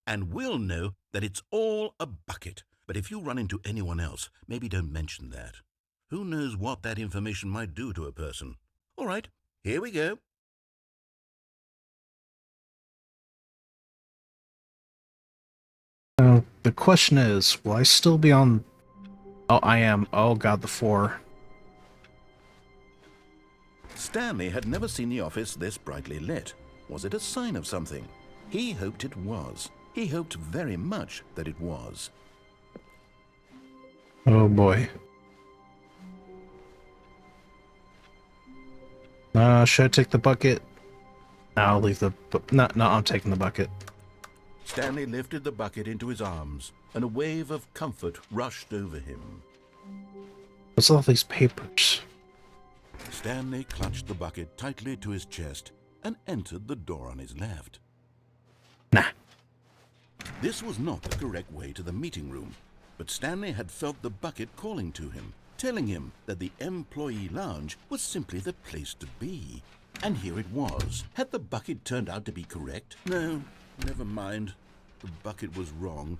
And we'll know that it's all a bucket. But if you run into anyone else, maybe don't mention that. Who knows what that information might do to a person? All right, here we go. The question is, will I still be on... Oh, I am. Oh god, the 4. Stanley had never seen the office this brightly lit. Was it a sign of something? He hoped it was. He hoped very much that it was. Oh boy. Should I take the bucket? No, I'll leave the... No, I'm taking the bucket. Stanley lifted the bucket into his arms, and a wave of comfort rushed over him. What's all these papers? Stanley clutched the bucket tightly to his chest and entered the door on his left. Nah. This was not the correct way to the meeting room, but Stanley had felt the bucket calling to him, telling him that the employee lounge was simply the place to be. And here it was. Had the bucket turned out to be correct? No, never mind. The bucket was wrong.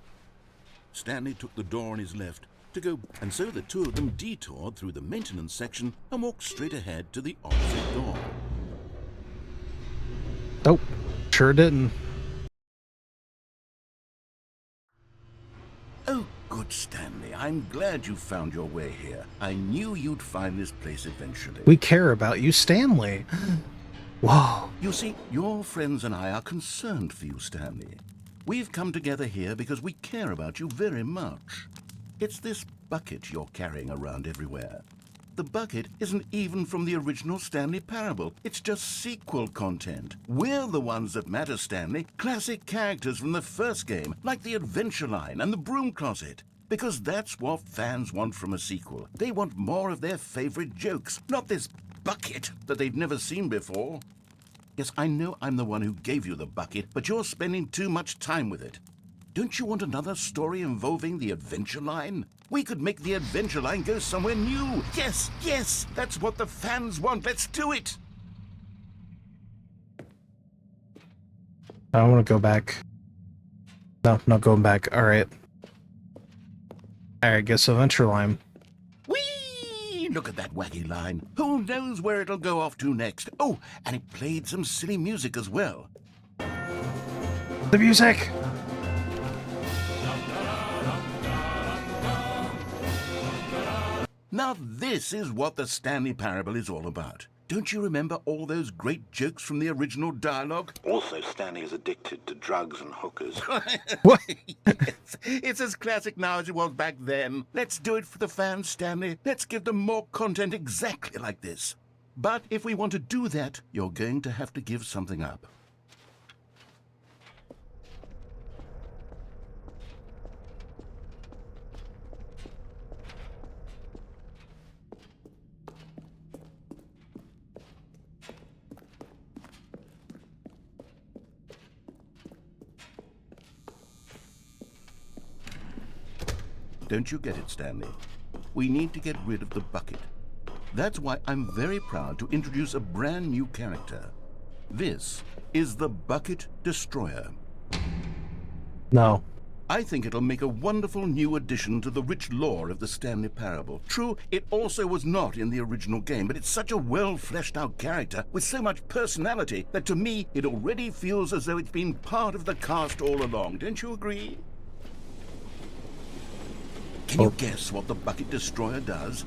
Stanley took the door on his left to go, and so the two of them detoured through the maintenance section and walked straight ahead to the opposite door. Nope. Sure didn't. Oh, good, Stanley. I'm glad you found your way here. I knew you'd find this place eventually. We care about you, Stanley. Whoa. You see, your friends and I are concerned for you, Stanley. We've come together here because we care about you very much. It's this bucket you're carrying around everywhere. The bucket isn't even from the original Stanley Parable. It's just sequel content. We're the ones that matter, Stanley. Classic characters from the first game, like the Adventure Line and the Broom Closet. Because that's what fans want from a sequel. They want more of their favorite jokes, not this bucket that they've never seen before. Yes, I know I'm the one who gave you the bucket, but you're spending too much time with it. Don't you want another story involving the Adventure Line? We could make the Adventure Line go somewhere new. Yes, yes, that's what the fans want. Let's do it. I want to go back. No, not going back. Alright. Alright, guess Adventure Line. Whee! Look at that wacky line. Who knows where it'll go off to next? Oh, and it played some silly music as well. The music! Now this is what the Stanley Parable is all about. Don't you remember all those great jokes from the original dialogue? Also, Stanley is addicted to drugs and hookers. What? Yes, it's as classic now as it was back then. Let's do it for the fans, Stanley. Let's give them more content exactly like this. But if we want to do that, you're going to have to give something up. Don't you get it, Stanley? We need to get rid of the bucket. That's why I'm very proud to introduce a brand new character. This is the Bucket Destroyer. No. I think it'll make a wonderful new addition to the rich lore of the Stanley Parable. True, it also was not in the original game, but it's such a well-fleshed-out character with so much personality that to me it already feels as though it's been part of the cast all along. Don't you agree? Can you guess what the Bucket Destroyer does?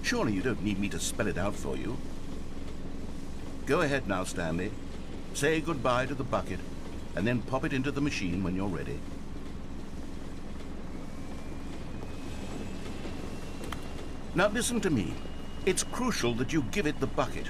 Surely you don't need me to spell it out for you. Go ahead now, Stanley. Say goodbye to the bucket, and then pop it into the machine when you're ready. Now listen to me. It's crucial that you give it the bucket.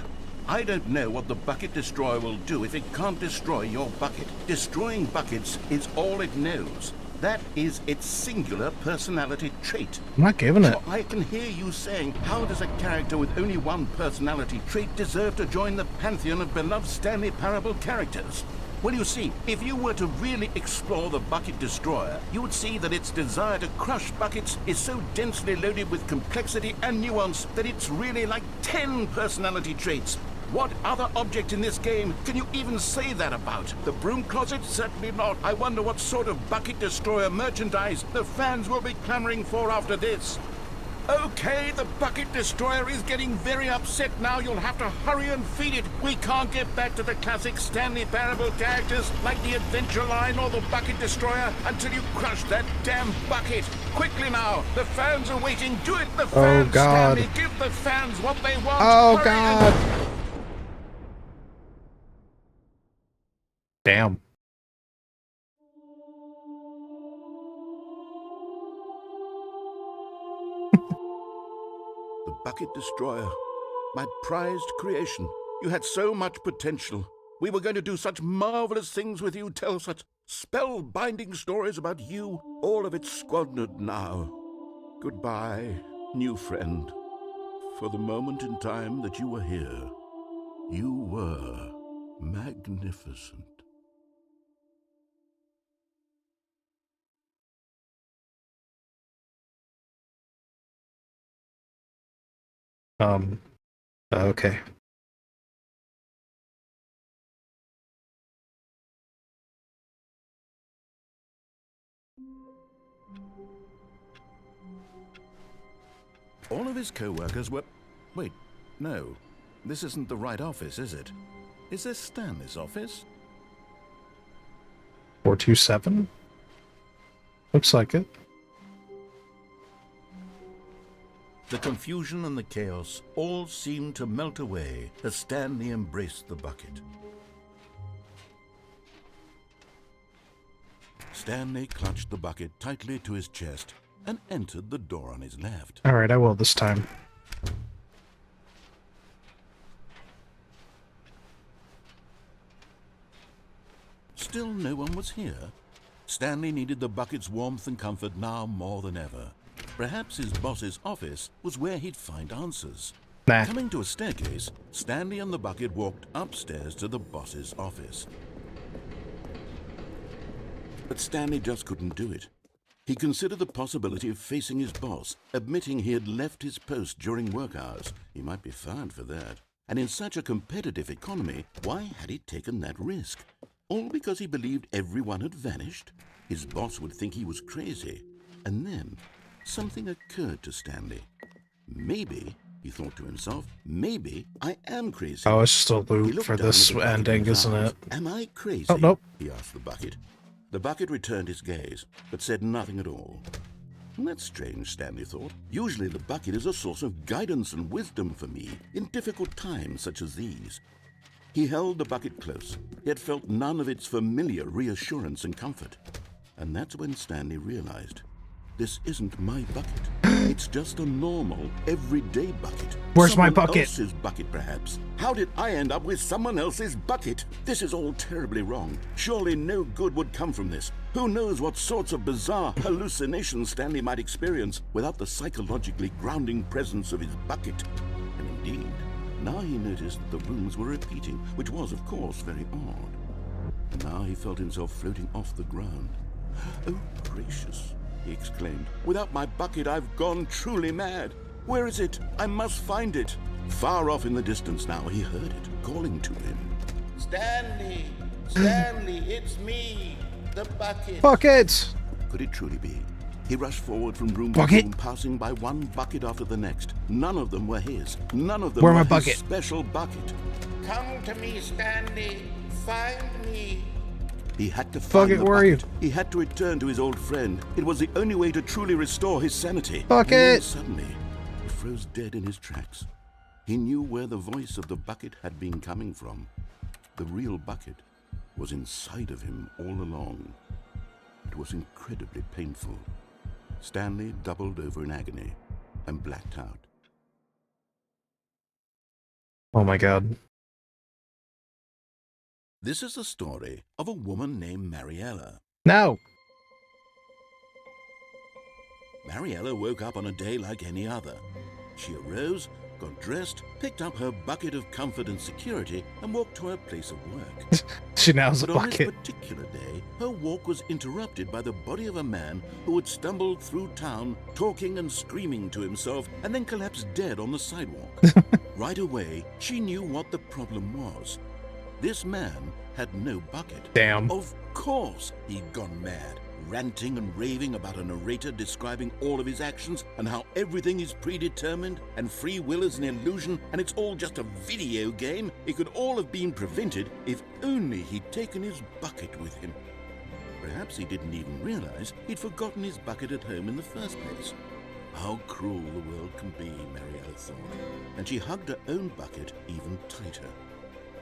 I don't know what the bucket destroyer will do if it can't destroy your bucket. Destroying buckets is all it knows. That is its singular personality trait. I'm not giving it. So I can hear you saying, how does a character with only one personality trait deserve to join the pantheon of beloved Stanley Parable characters? Well, you see, if you were to really explore the Bucket Destroyer, you would see that its desire to crush buckets is so densely loaded with complexity and nuance that it's really like 10 personality traits. What other object in this game can you even say that about? The broom closet? Certainly not. I wonder what sort of Bucket Destroyer merchandise the fans will be clamoring for after this. Okay, the Bucket Destroyer is getting very upset now. You'll have to hurry and feed it. We can't get back to the classic Stanley Parable characters like the Adventure Line or the Bucket Destroyer until you crush that damn bucket. Quickly now, the fans are waiting. Do it, the fans, God. Stanley. Give the fans what they want. Oh, Hurry God. and... Damn. The Bucket Destroyer, my prized creation. You had so much potential. We were going to do such marvelous things with you, tell such spell-binding stories about you. All of it squandered now. Goodbye, new friend. For the moment in time that you were here, you were magnificent. Okay. All of his co-workers were... Wait, no. This isn't the right office, is it? Is this Stanley's office? 427? Looks like it. The confusion and the chaos all seemed to melt away as Stanley embraced the bucket. Stanley clutched the bucket tightly to his chest and entered the door on his left. All right, I will this time. Still no one was here. Stanley needed the bucket's warmth and comfort now more than ever. Perhaps his boss's office was where he'd find answers. Nah. Coming to a staircase, Stanley and the bucket walked upstairs to the boss's office. But Stanley just couldn't do it. He considered the possibility of facing his boss, admitting he had left his post during work hours. He might be fired for that. And in such a competitive economy, why had he taken that risk? All because he believed everyone had vanished? His boss would think he was crazy. And then something occurred to Stanley. Maybe, he thought to himself, maybe I am crazy. Oh, it's just a He loop looked for down this at the bucket ending, in his isn't arms. it? Am I crazy? Oh, nope. He asked the bucket. The bucket returned his gaze, but said nothing at all. That's strange, Stanley thought. Usually the bucket is a source of guidance and wisdom for me in difficult times such as these. He held the bucket close, yet felt none of its familiar reassurance and comfort. And that's when Stanley realized, this isn't my bucket. It's just a normal, everyday bucket. Where's my Someone bucket? else's bucket, perhaps. How did I end up with someone else's bucket? This is all terribly wrong. Surely no good would come from this. Who knows what sorts of bizarre hallucinations Stanley might experience without the psychologically grounding presence of his bucket. And indeed, now he noticed that the rooms were repeating, which was, of course, very odd. And now he felt himself floating off the ground. Oh, gracious, he exclaimed. Without my bucket, I've gone truly mad. Where is it? I must find it. Far off in the distance now, he heard it, calling to him. Stanley! Stanley, it's me, the bucket. Buckets! Could it truly be? He rushed forward from room Bucket? to room, passing by one bucket after the next. None of them were his. None of them Where were my his bucket? special bucket. Come to me, Stanley. Find me. He had to find Bucket, the where are you? bucket. He had to return to his old friend. It was the only way to truly restore his sanity. Bucket! And then suddenly, he froze dead in his tracks. He knew where the voice of the bucket had been coming from. The real bucket was inside of him all along. It was incredibly painful. Stanley doubled over in agony and blacked out. Oh my god. This is the story of a woman named Mariella. No! Mariella woke up on a day like any other. She arose, got dressed, picked up her bucket of comfort and security, and walked to her place of work. She now has a But on this bucket. particular day, her walk was interrupted by the body of a man who had stumbled through town, talking and screaming to himself, and then collapsed dead on the sidewalk. Right away, she knew what the problem was. This man had no bucket. Damn. Of course he'd gone mad, ranting and raving about a narrator describing all of his actions and how everything is predetermined and free will is an illusion and it's all just a video game. It could all have been prevented if only he'd taken his bucket with him. Perhaps he didn't even realize he'd forgotten his bucket at home in the first place. How cruel the world can be, Mariella thought, and she hugged her own bucket even tighter.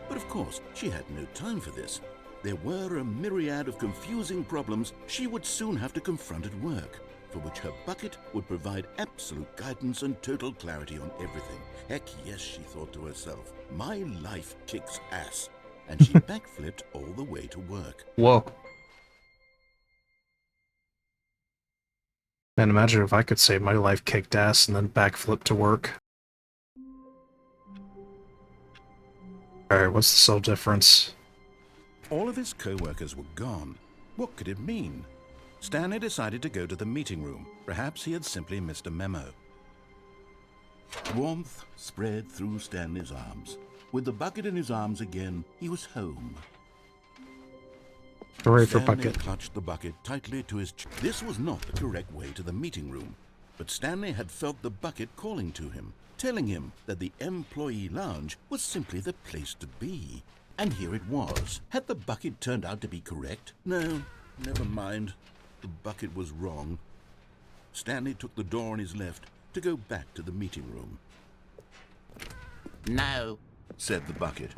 But of course, she had no time for this. There were a myriad of confusing problems she would soon have to confront at work, for which her bucket would provide absolute guidance and total clarity on everything. Heck yes, she thought to herself, my life kicks ass. And she backflipped all the way to work. Whoa. Man, imagine if I could say my life kicked ass and then backflip to work. Alright, what's the sole difference? All of his co-workers were gone. What could it mean? Stanley decided to go to the meeting room. Perhaps he had simply missed a memo. Warmth spread through Stanley's arms. With the bucket in his arms again, he was home. Hooray for Stanley bucket. clutched the bucket tightly to his chest. This was not the correct way to the meeting room, but Stanley had felt the bucket calling to him, telling him that the employee lounge was simply the place to be. And here it was. Had the bucket turned out to be correct? No, never mind. The bucket was wrong. Stanley took the door on his left to go back to the meeting room. No, Said the bucket.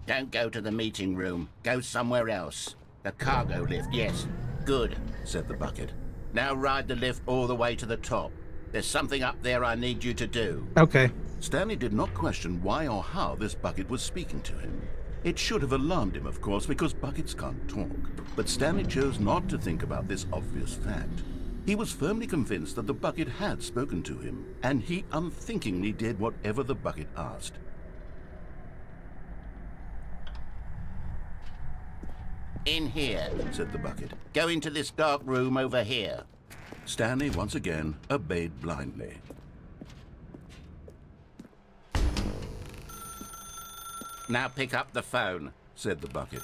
don't go to the meeting room. Go somewhere else. The cargo lift, yes. Good, Said the bucket. now ride the lift all the way to the top. There's something up there I need you to do. Okay. Stanley did not question why or how this bucket was speaking to him. It should have alarmed him, of course, because buckets can't talk. But Stanley chose not to think about this obvious fact. He was firmly convinced that the bucket had spoken to him, and he unthinkingly did whatever the bucket asked. In here. Said the bucket. Go into this dark room over here. Stanley once again obeyed blindly. Now pick up the phone. Said the bucket.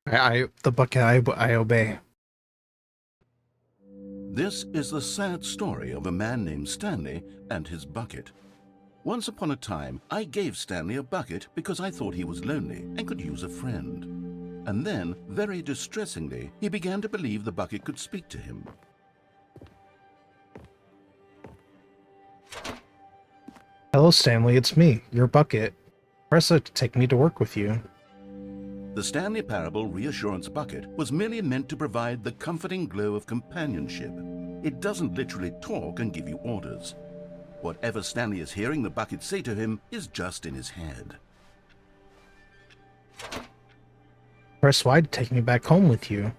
The bucket, I obey. This is the sad story of a man named Stanley and his bucket. Once upon a time, I gave Stanley a bucket because I thought he was lonely and could use a friend. And then, very distressingly, he began to believe the bucket could speak to him. Hello, Stanley, it's me, your bucket. Press it to take me to work with you. The Stanley Parable Reassurance Bucket was merely meant to provide the comforting glow of companionship. It doesn't literally talk and give you orders. Whatever Stanley is hearing the bucket say to him is just in his head. Press Y to take me back home with you.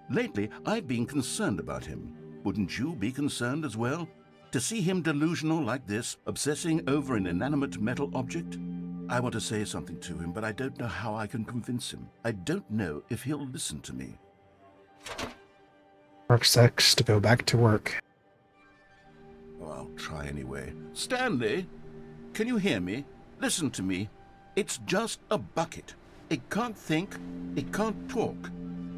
Lately, I've been concerned about him. Wouldn't you be concerned as well? To see him delusional like this, obsessing over an inanimate metal object? I want to say something to him, but I don't know how I can convince him. I don't know if he'll listen to me. Press X to go back to work. Oh, I'll try anyway. Stanley, can you hear me? Listen to me. It's just a bucket. It can't think, it can't talk.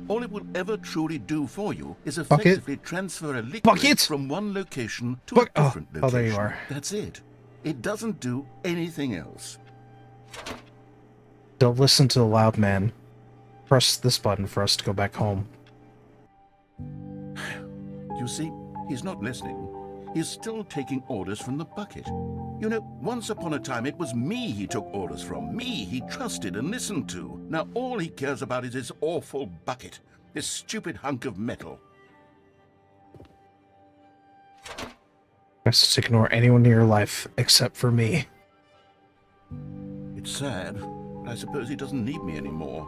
All it will ever truly do for you is effectively transfer a liquid Bucket! from one location to a different location. Oh, there you are. That's it. It doesn't do anything else. Don't listen to the loud man. Press this button for us to go back home. You see, he's not listening. He's still taking orders from the bucket. You know, once upon a time it was me he took orders from. Me he trusted and listened to. Now all he cares about is his awful bucket. This stupid hunk of metal. Best to ignore anyone in your life except for me. It's sad, but I suppose he doesn't need me anymore.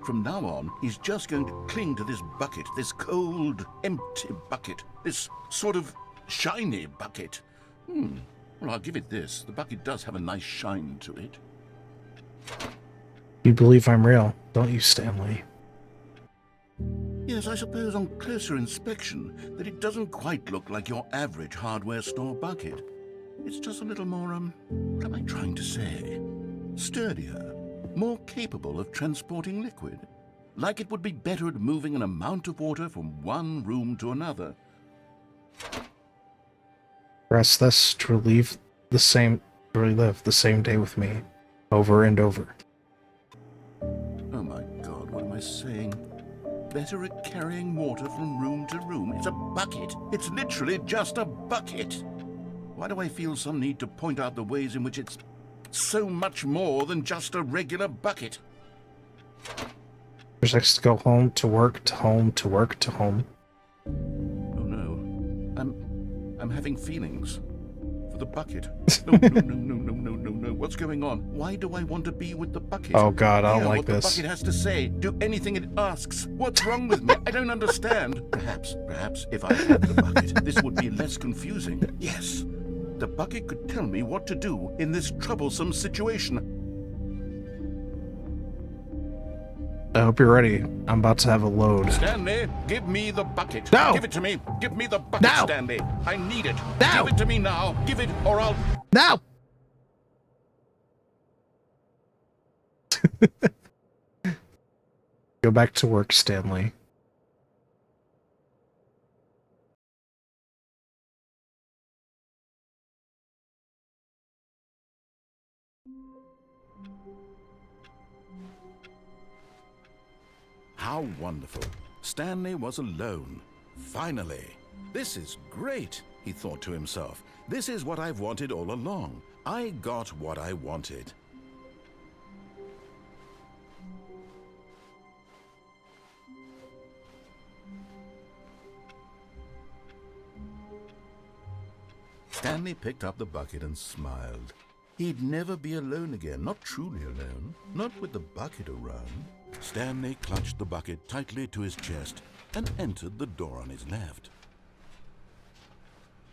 From now on, he's just going to cling to this bucket, this cold, empty bucket, this sort of shiny bucket. Well, I'll give it this. The bucket does have a nice shine to it. You believe I'm real, don't you, Stanley? Yes, I suppose on closer inspection that it doesn't quite look like your average hardware store bucket. It's just a little more, what am I trying to say? Sturdier, more capable of transporting liquid. Like it would be better at moving an amount of water from one room to another. Press this to relive the same day with me, over and over. Oh my God, what am I saying? Better at carrying water from room to room. It's a bucket. It's literally just a bucket. Why do I feel some need to point out the ways in which it's so much more than just a regular bucket? There's next to go home, to work, to home, to work, to home. Oh no. I'm having feelings. For the bucket. No. What's going on? Why do I want to be with the bucket? Oh God, I don't Hear like what this. The bucket has to say. Do anything it asks. What's wrong with me? I don't understand. Perhaps if I had the bucket, this would be less confusing. Yes. The bucket could tell me what to do in this troublesome situation. I hope you're ready. I'm about to have a load. Stanley, give me the bucket. No! Give it to me. Give me the bucket, No! Stanley. I need it. No! Give it to me now. Give it or I'll... No! Go back to work, Stanley. How wonderful. Stanley was alone. Finally. This is great, he thought to himself. This is what I've wanted all along. I got what I wanted. Stanley picked up the bucket and smiled. He'd never be alone again, not truly alone, not with the bucket around. Stanley clutched the bucket tightly to his chest and entered the door on his left.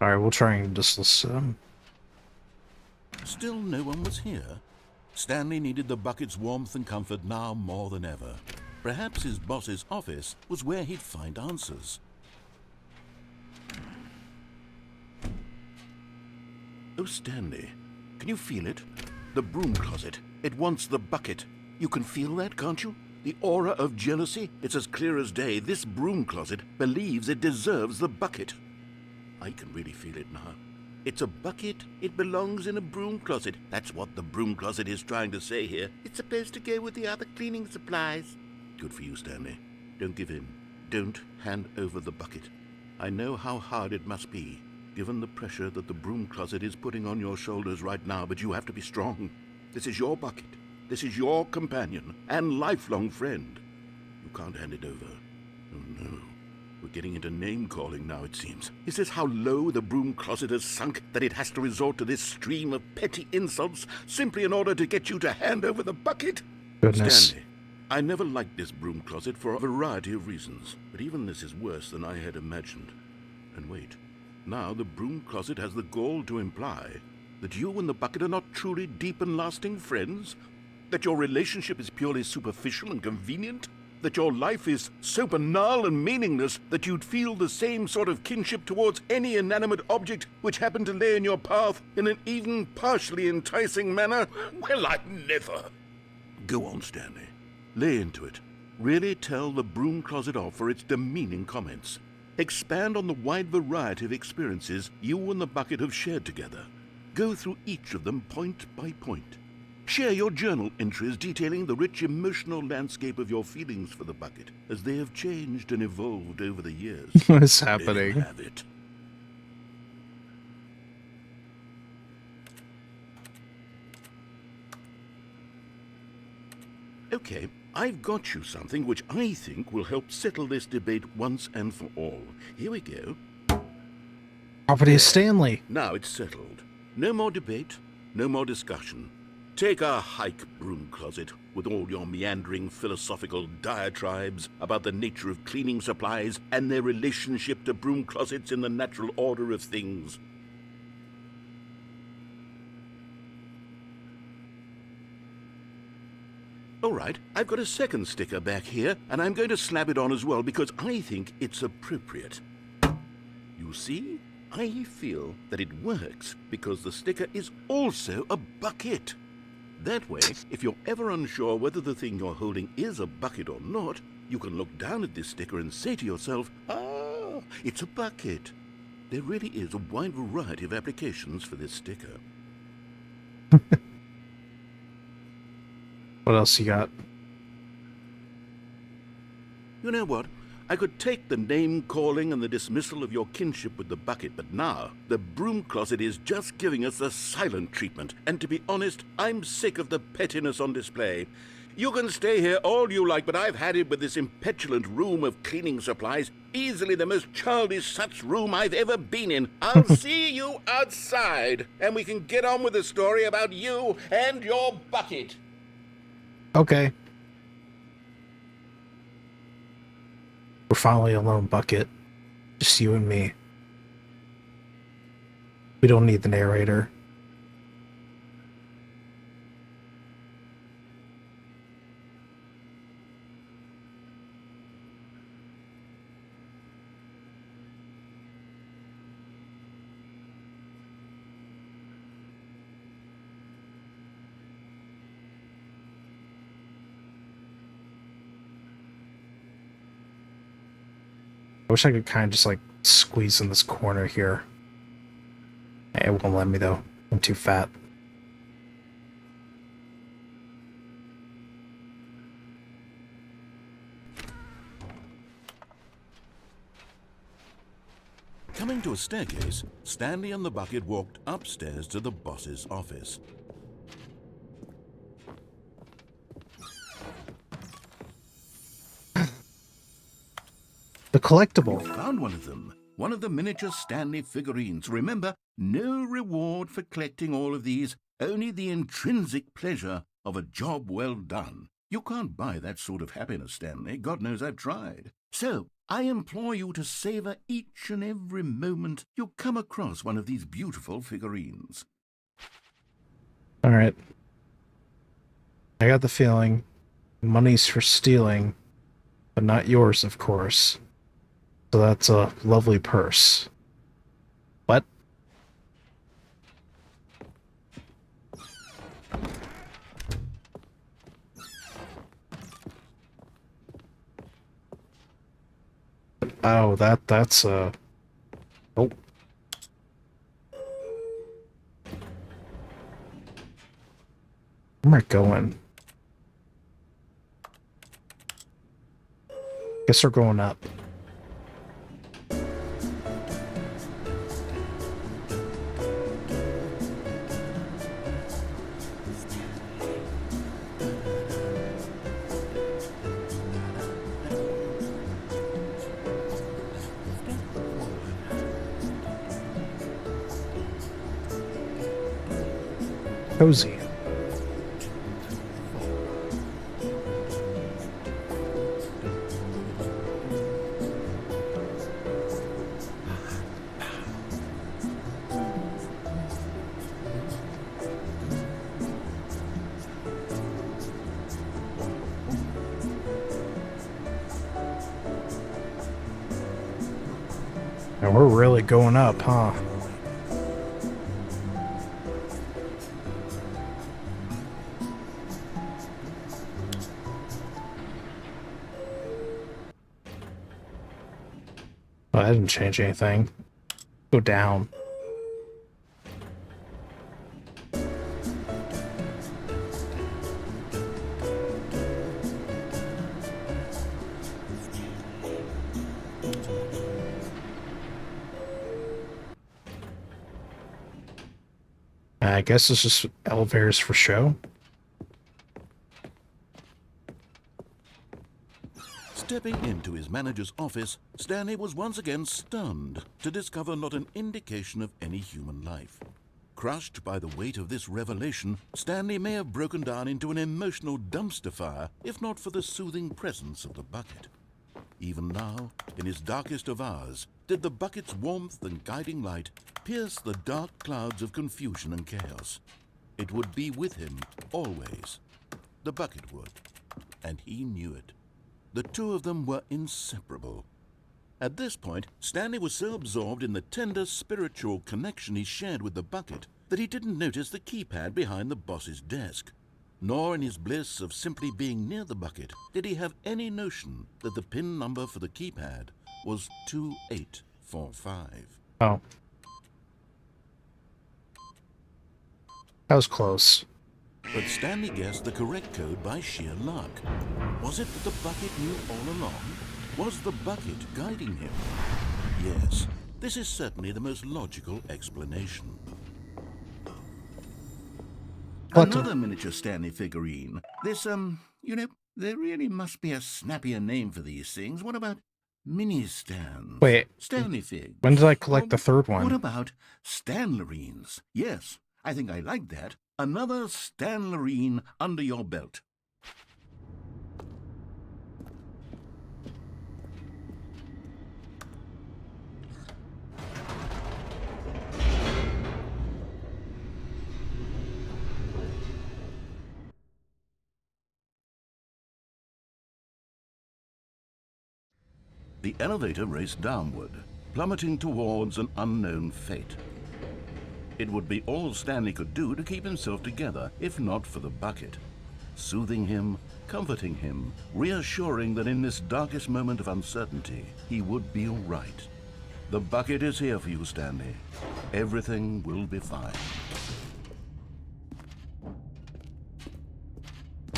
Alright, we'll try and just listen. Still no one was here. Stanley needed the bucket's warmth and comfort now more than ever. Perhaps his boss's office was where he'd find answers. Oh, Stanley, can you feel it? The broom closet. It wants the bucket. You can feel that, can't you? The aura of jealousy? It's as clear as day. This broom closet believes it deserves the bucket. I can really feel it now. It's a bucket. It belongs in a broom closet. That's what the broom closet is trying to say here. It's supposed to go with the other cleaning supplies. Good for you, Stanley. Don't give in. Don't hand over the bucket. I know how hard it must be, given the pressure that the broom closet is putting on your shoulders right now, but you have to be strong. This is your bucket. This is your companion and lifelong friend. You can't hand it over. Oh, no. We're getting into name-calling now, it seems. Is this how low the broom closet has sunk, that it has to resort to this stream of petty insults simply in order to get you to hand over the bucket? Goodness. Stanley, I never liked this broom closet for a variety of reasons, but even this is worse than I had imagined. And wait, now the broom closet has the gall to imply that you and the bucket are not truly deep and lasting friends? That your relationship is purely superficial and convenient? That your life is so banal and meaningless that you'd feel the same sort of kinship towards any inanimate object which happened to lay in your path in an even partially enticing manner? Well, I never. Go on, Stanley. Lay into it. Really tell the broom closet off for its demeaning comments. Expand on the wide variety of experiences you and the bucket have shared together. Go through each of them point by point. Share your journal entries detailing the rich emotional landscape of your feelings for the bucket as they have changed and evolved over the years. What is Let happening? him have it. Okay, I've got you something which I think will help settle this debate once and for all. Here we go. Property of Stanley. Now it's settled. No more debate, no more discussion. Take a hike, broom closet, with all your meandering philosophical diatribes about the nature of cleaning supplies and their relationship to broom closets in the natural order of things. All right, I've got a second sticker back here, and I'm going to slap it on as well because I think it's appropriate. You see? I feel that it works because the sticker is also a bucket. That way, if you're ever unsure whether the thing you're holding is a bucket or not, you can look down at this sticker and say to yourself, ah, it's a bucket. There really is a wide variety of applications for this sticker. What else you got? You know what? I could take the name-calling and the dismissal of your kinship with the bucket, but now the broom closet is just giving us the silent treatment. And to be honest, I'm sick of the pettiness on display. You can stay here all you like, but I've had it with this impetulant room of cleaning supplies. Easily the most childish such room I've ever been in. I'll see you outside, and we can get on with the story about you and your bucket. Okay. We're finally alone, Bucket. Just you and me. We don't need the narrator. I wish I could kind of just like squeeze in this corner here. It won't let me though. I'm too fat. Coming to a staircase, Stanley and the bucket walked upstairs to the boss's office. The collectible. You found one of them. One of the miniature Stanley figurines. Remember, no reward for collecting all of these, only the intrinsic pleasure of a job well done. You can't buy that sort of happiness, Stanley. God knows I've tried. So, I implore you to savor each and every moment you come across one of these beautiful figurines. Alright. I got the feeling money's for stealing, but not yours, of course. So that's a lovely purse. What? Oh, that's oh. Where am I going? Guess we're going up. Cozy. And we're really going up, huh? Well, that didn't change anything. Go down. I guess it's just elevators for show. Stepping into his manager's office, Stanley was once again stunned to discover not an indication of any human life. Crushed by the weight of this revelation, Stanley may have broken down into an emotional dumpster fire if not for the soothing presence of the bucket. Even now, in his darkest of hours, did the bucket's warmth and guiding light pierce the dark clouds of confusion and chaos. It would be with him always. The bucket would, and he knew it. The two of them were inseparable. At this point, Stanley was so absorbed in the tender spiritual connection he shared with the bucket that he didn't notice the keypad behind the boss's desk. Nor in his bliss of simply being near the bucket did he have any notion that the PIN number for the keypad was 2845. Oh. That was close. But Stanley guessed the correct code by sheer luck. Was it that the bucket knew all along? Was the bucket guiding him? Yes, this is certainly the most logical explanation. Another miniature Stanley figurine. This, there really must be a snappier name for these things. What about mini-stands? Wait. Stanley figs. When did I collect the third one? What about Stanlerines? Yes, I think I like that. Another Stanlerine under your belt. The elevator raced downward, plummeting towards an unknown fate. It would be all Stanley could do to keep himself together, if not for the bucket. Soothing him, comforting him, reassuring that in this darkest moment of uncertainty, he would be all right. The bucket is here for you, Stanley. Everything will be fine.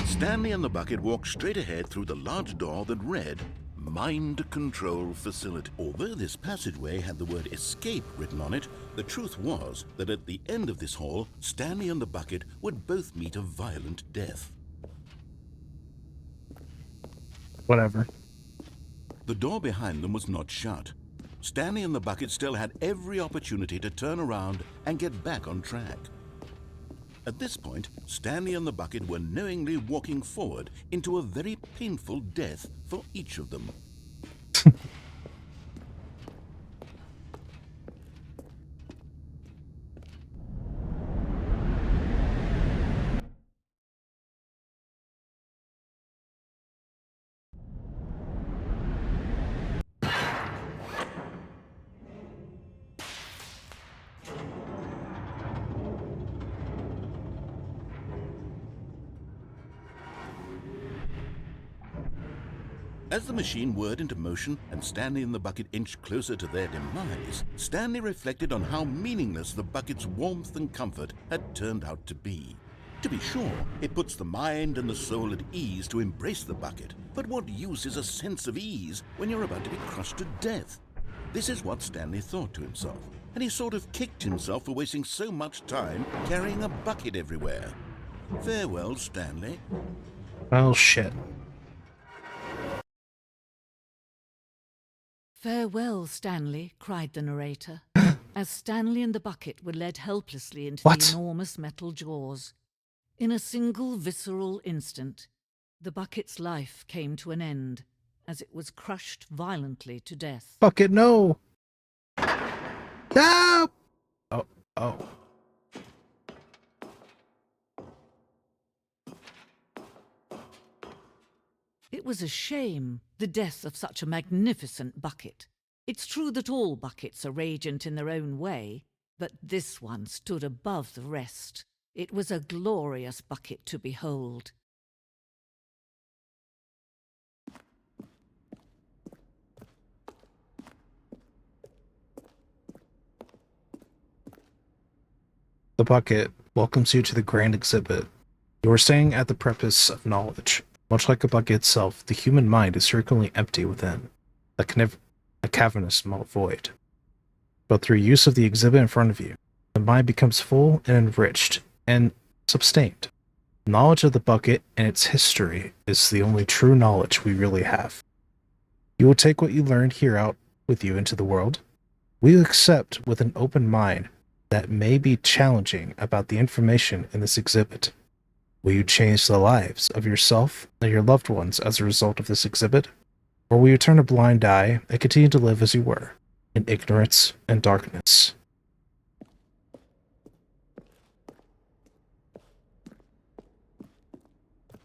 Stanley and the bucket walked straight ahead through the large door that read, Mind Control Facility. Although this passageway had the word escape written on it, the truth was that at the end of this hall, Stanley and the bucket would both meet a violent death. Whatever. The door behind them was not shut. Stanley and the bucket still had every opportunity to turn around and get back on track. At this point, Stanley and the bucket were knowingly walking forward into a very painful death for each of them. As the machine whirred into motion and Stanley and the bucket inched closer to their demise, Stanley reflected on how meaningless the bucket's warmth and comfort had turned out to be. To be sure, it puts the mind and the soul at ease to embrace the bucket, but what use is a sense of ease when you're about to be crushed to death? This is what Stanley thought to himself, and he sort of kicked himself for wasting so much time carrying a bucket everywhere. Farewell, Stanley. Oh, shit. Farewell, Stanley, cried the narrator, as Stanley and the bucket were led helplessly into What? the enormous metal jaws. In a single visceral instant, the bucket's life came to an end, as it was crushed violently to death. Bucket, no! No! Oh, oh. It was a shame, the death of such a magnificent bucket. It's true that all buckets are radiant in their own way, but this one stood above the rest. It was a glorious bucket to behold. The bucket welcomes you to the grand exhibit. You are staying at the precipice of knowledge. Much like a bucket itself, the human mind is circling empty within, a cavernous void. But through use of the exhibit in front of you, the mind becomes full and enriched and sustained. Knowledge of the bucket and its history is the only true knowledge we really have. You will take what you learned here out with you into the world. Will you accept with an open mind that may be challenging about the information in this exhibit? Will you change the lives of yourself and your loved ones as a result of this exhibit? Or will you turn a blind eye and continue to live as you were, in ignorance and darkness?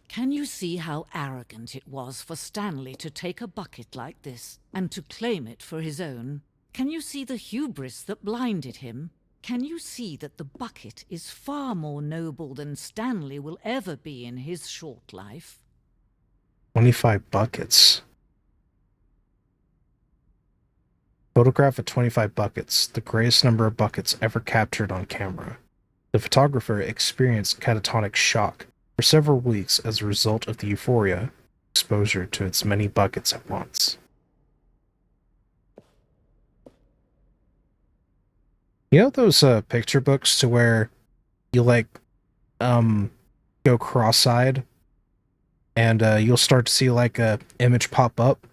Can you see how arrogant it was for Stanley to take a bucket like this and to claim it for his own? Can you see the hubris that blinded him? Can you see that the bucket is far more noble than Stanley will ever be in his short life? 25 buckets. Photograph of 25 buckets, the greatest number of buckets ever captured on camera. The photographer experienced catatonic shock for several weeks as a result of the euphoria exposure to its many buckets at once. You know those picture books to where you go cross-eyed and you'll start to see like a image pop up?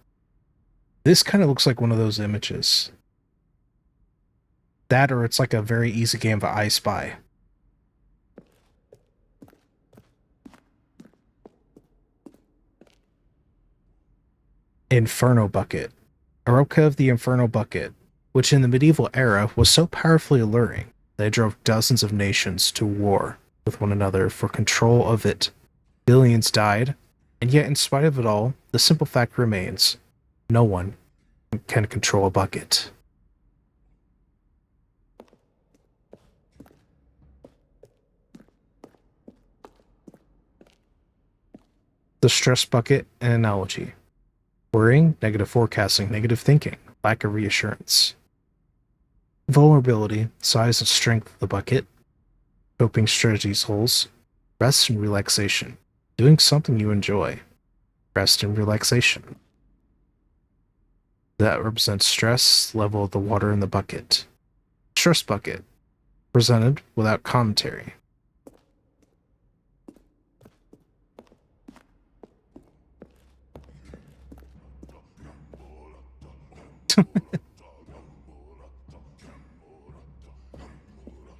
This kind of looks like one of those images. That, or it's like a very easy game of I Spy. Inferno Bucket. A replica of the Inferno Bucket, which in the medieval era was so powerfully alluring that it drove dozens of nations to war with one another for control of it. Billions died, and yet in spite of it all, the simple fact remains, no one can control a bucket. The stress bucket, an analogy. Worrying, negative forecasting, negative thinking, lack of reassurance. Vulnerability, size and strength of the bucket. Coping strategies holes. Rest and relaxation. Doing something you enjoy. Rest and relaxation. That represents stress, level of the water in the bucket. Stress bucket. Presented without commentary.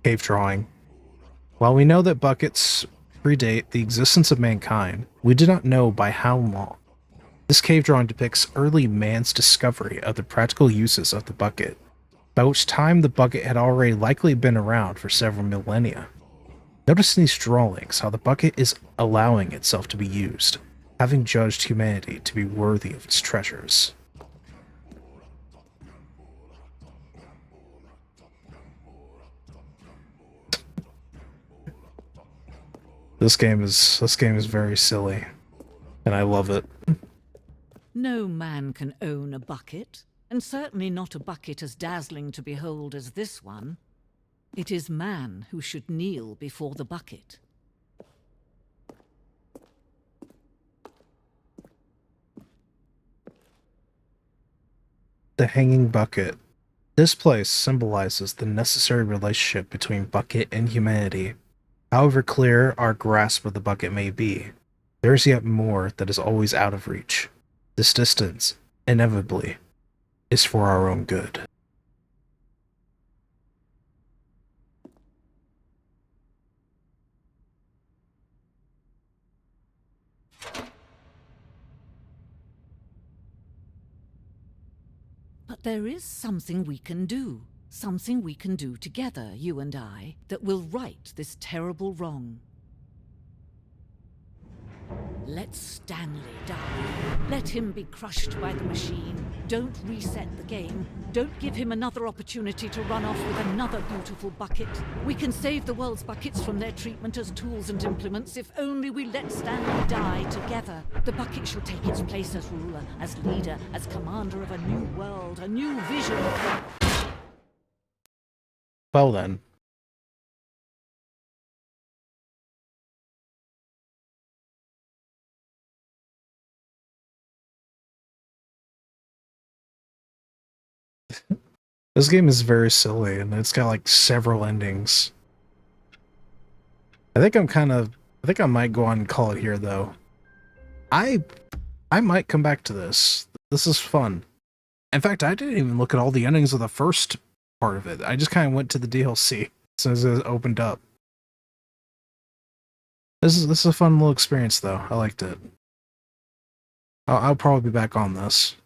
Cave drawing. While we know that buckets predate the existence of mankind, we do not know by how long. This cave drawing depicts early man's discovery of the practical uses of the bucket, by which time the bucket had already likely been around for several millennia. Notice in these drawings how the bucket is allowing itself to be used, having judged humanity to be worthy of its treasures. This game is very silly, and I love it. No man can own a bucket, and certainly not a bucket as dazzling to behold as this one. It is man who should kneel before the bucket. The hanging bucket. This place symbolizes the necessary relationship between bucket and humanity. However clear our grasp of the bucket may be, there is yet more that is always out of reach. This distance, inevitably, is for our own good. But there is something we can do. Something we can do together, you and I, that will right this terrible wrong. Let Stanley die. Let him be crushed by the machine. Don't reset the game. Don't give him another opportunity to run off with another beautiful bucket. We can save the world's buckets from their treatment as tools and implements if only we let Stanley die together. The bucket shall take its place as ruler, as leader, as commander of a new world, a new vision. Well then. This game is very silly, and it's got like several endings. I think I might go on and call it here though. I might come back to this. This is fun. In fact, I didn't even look at all the endings of the first part of it. I just kind of went to the DLC as soon as it opened up. This is a fun little experience, though. I liked it. I'll probably be back on this.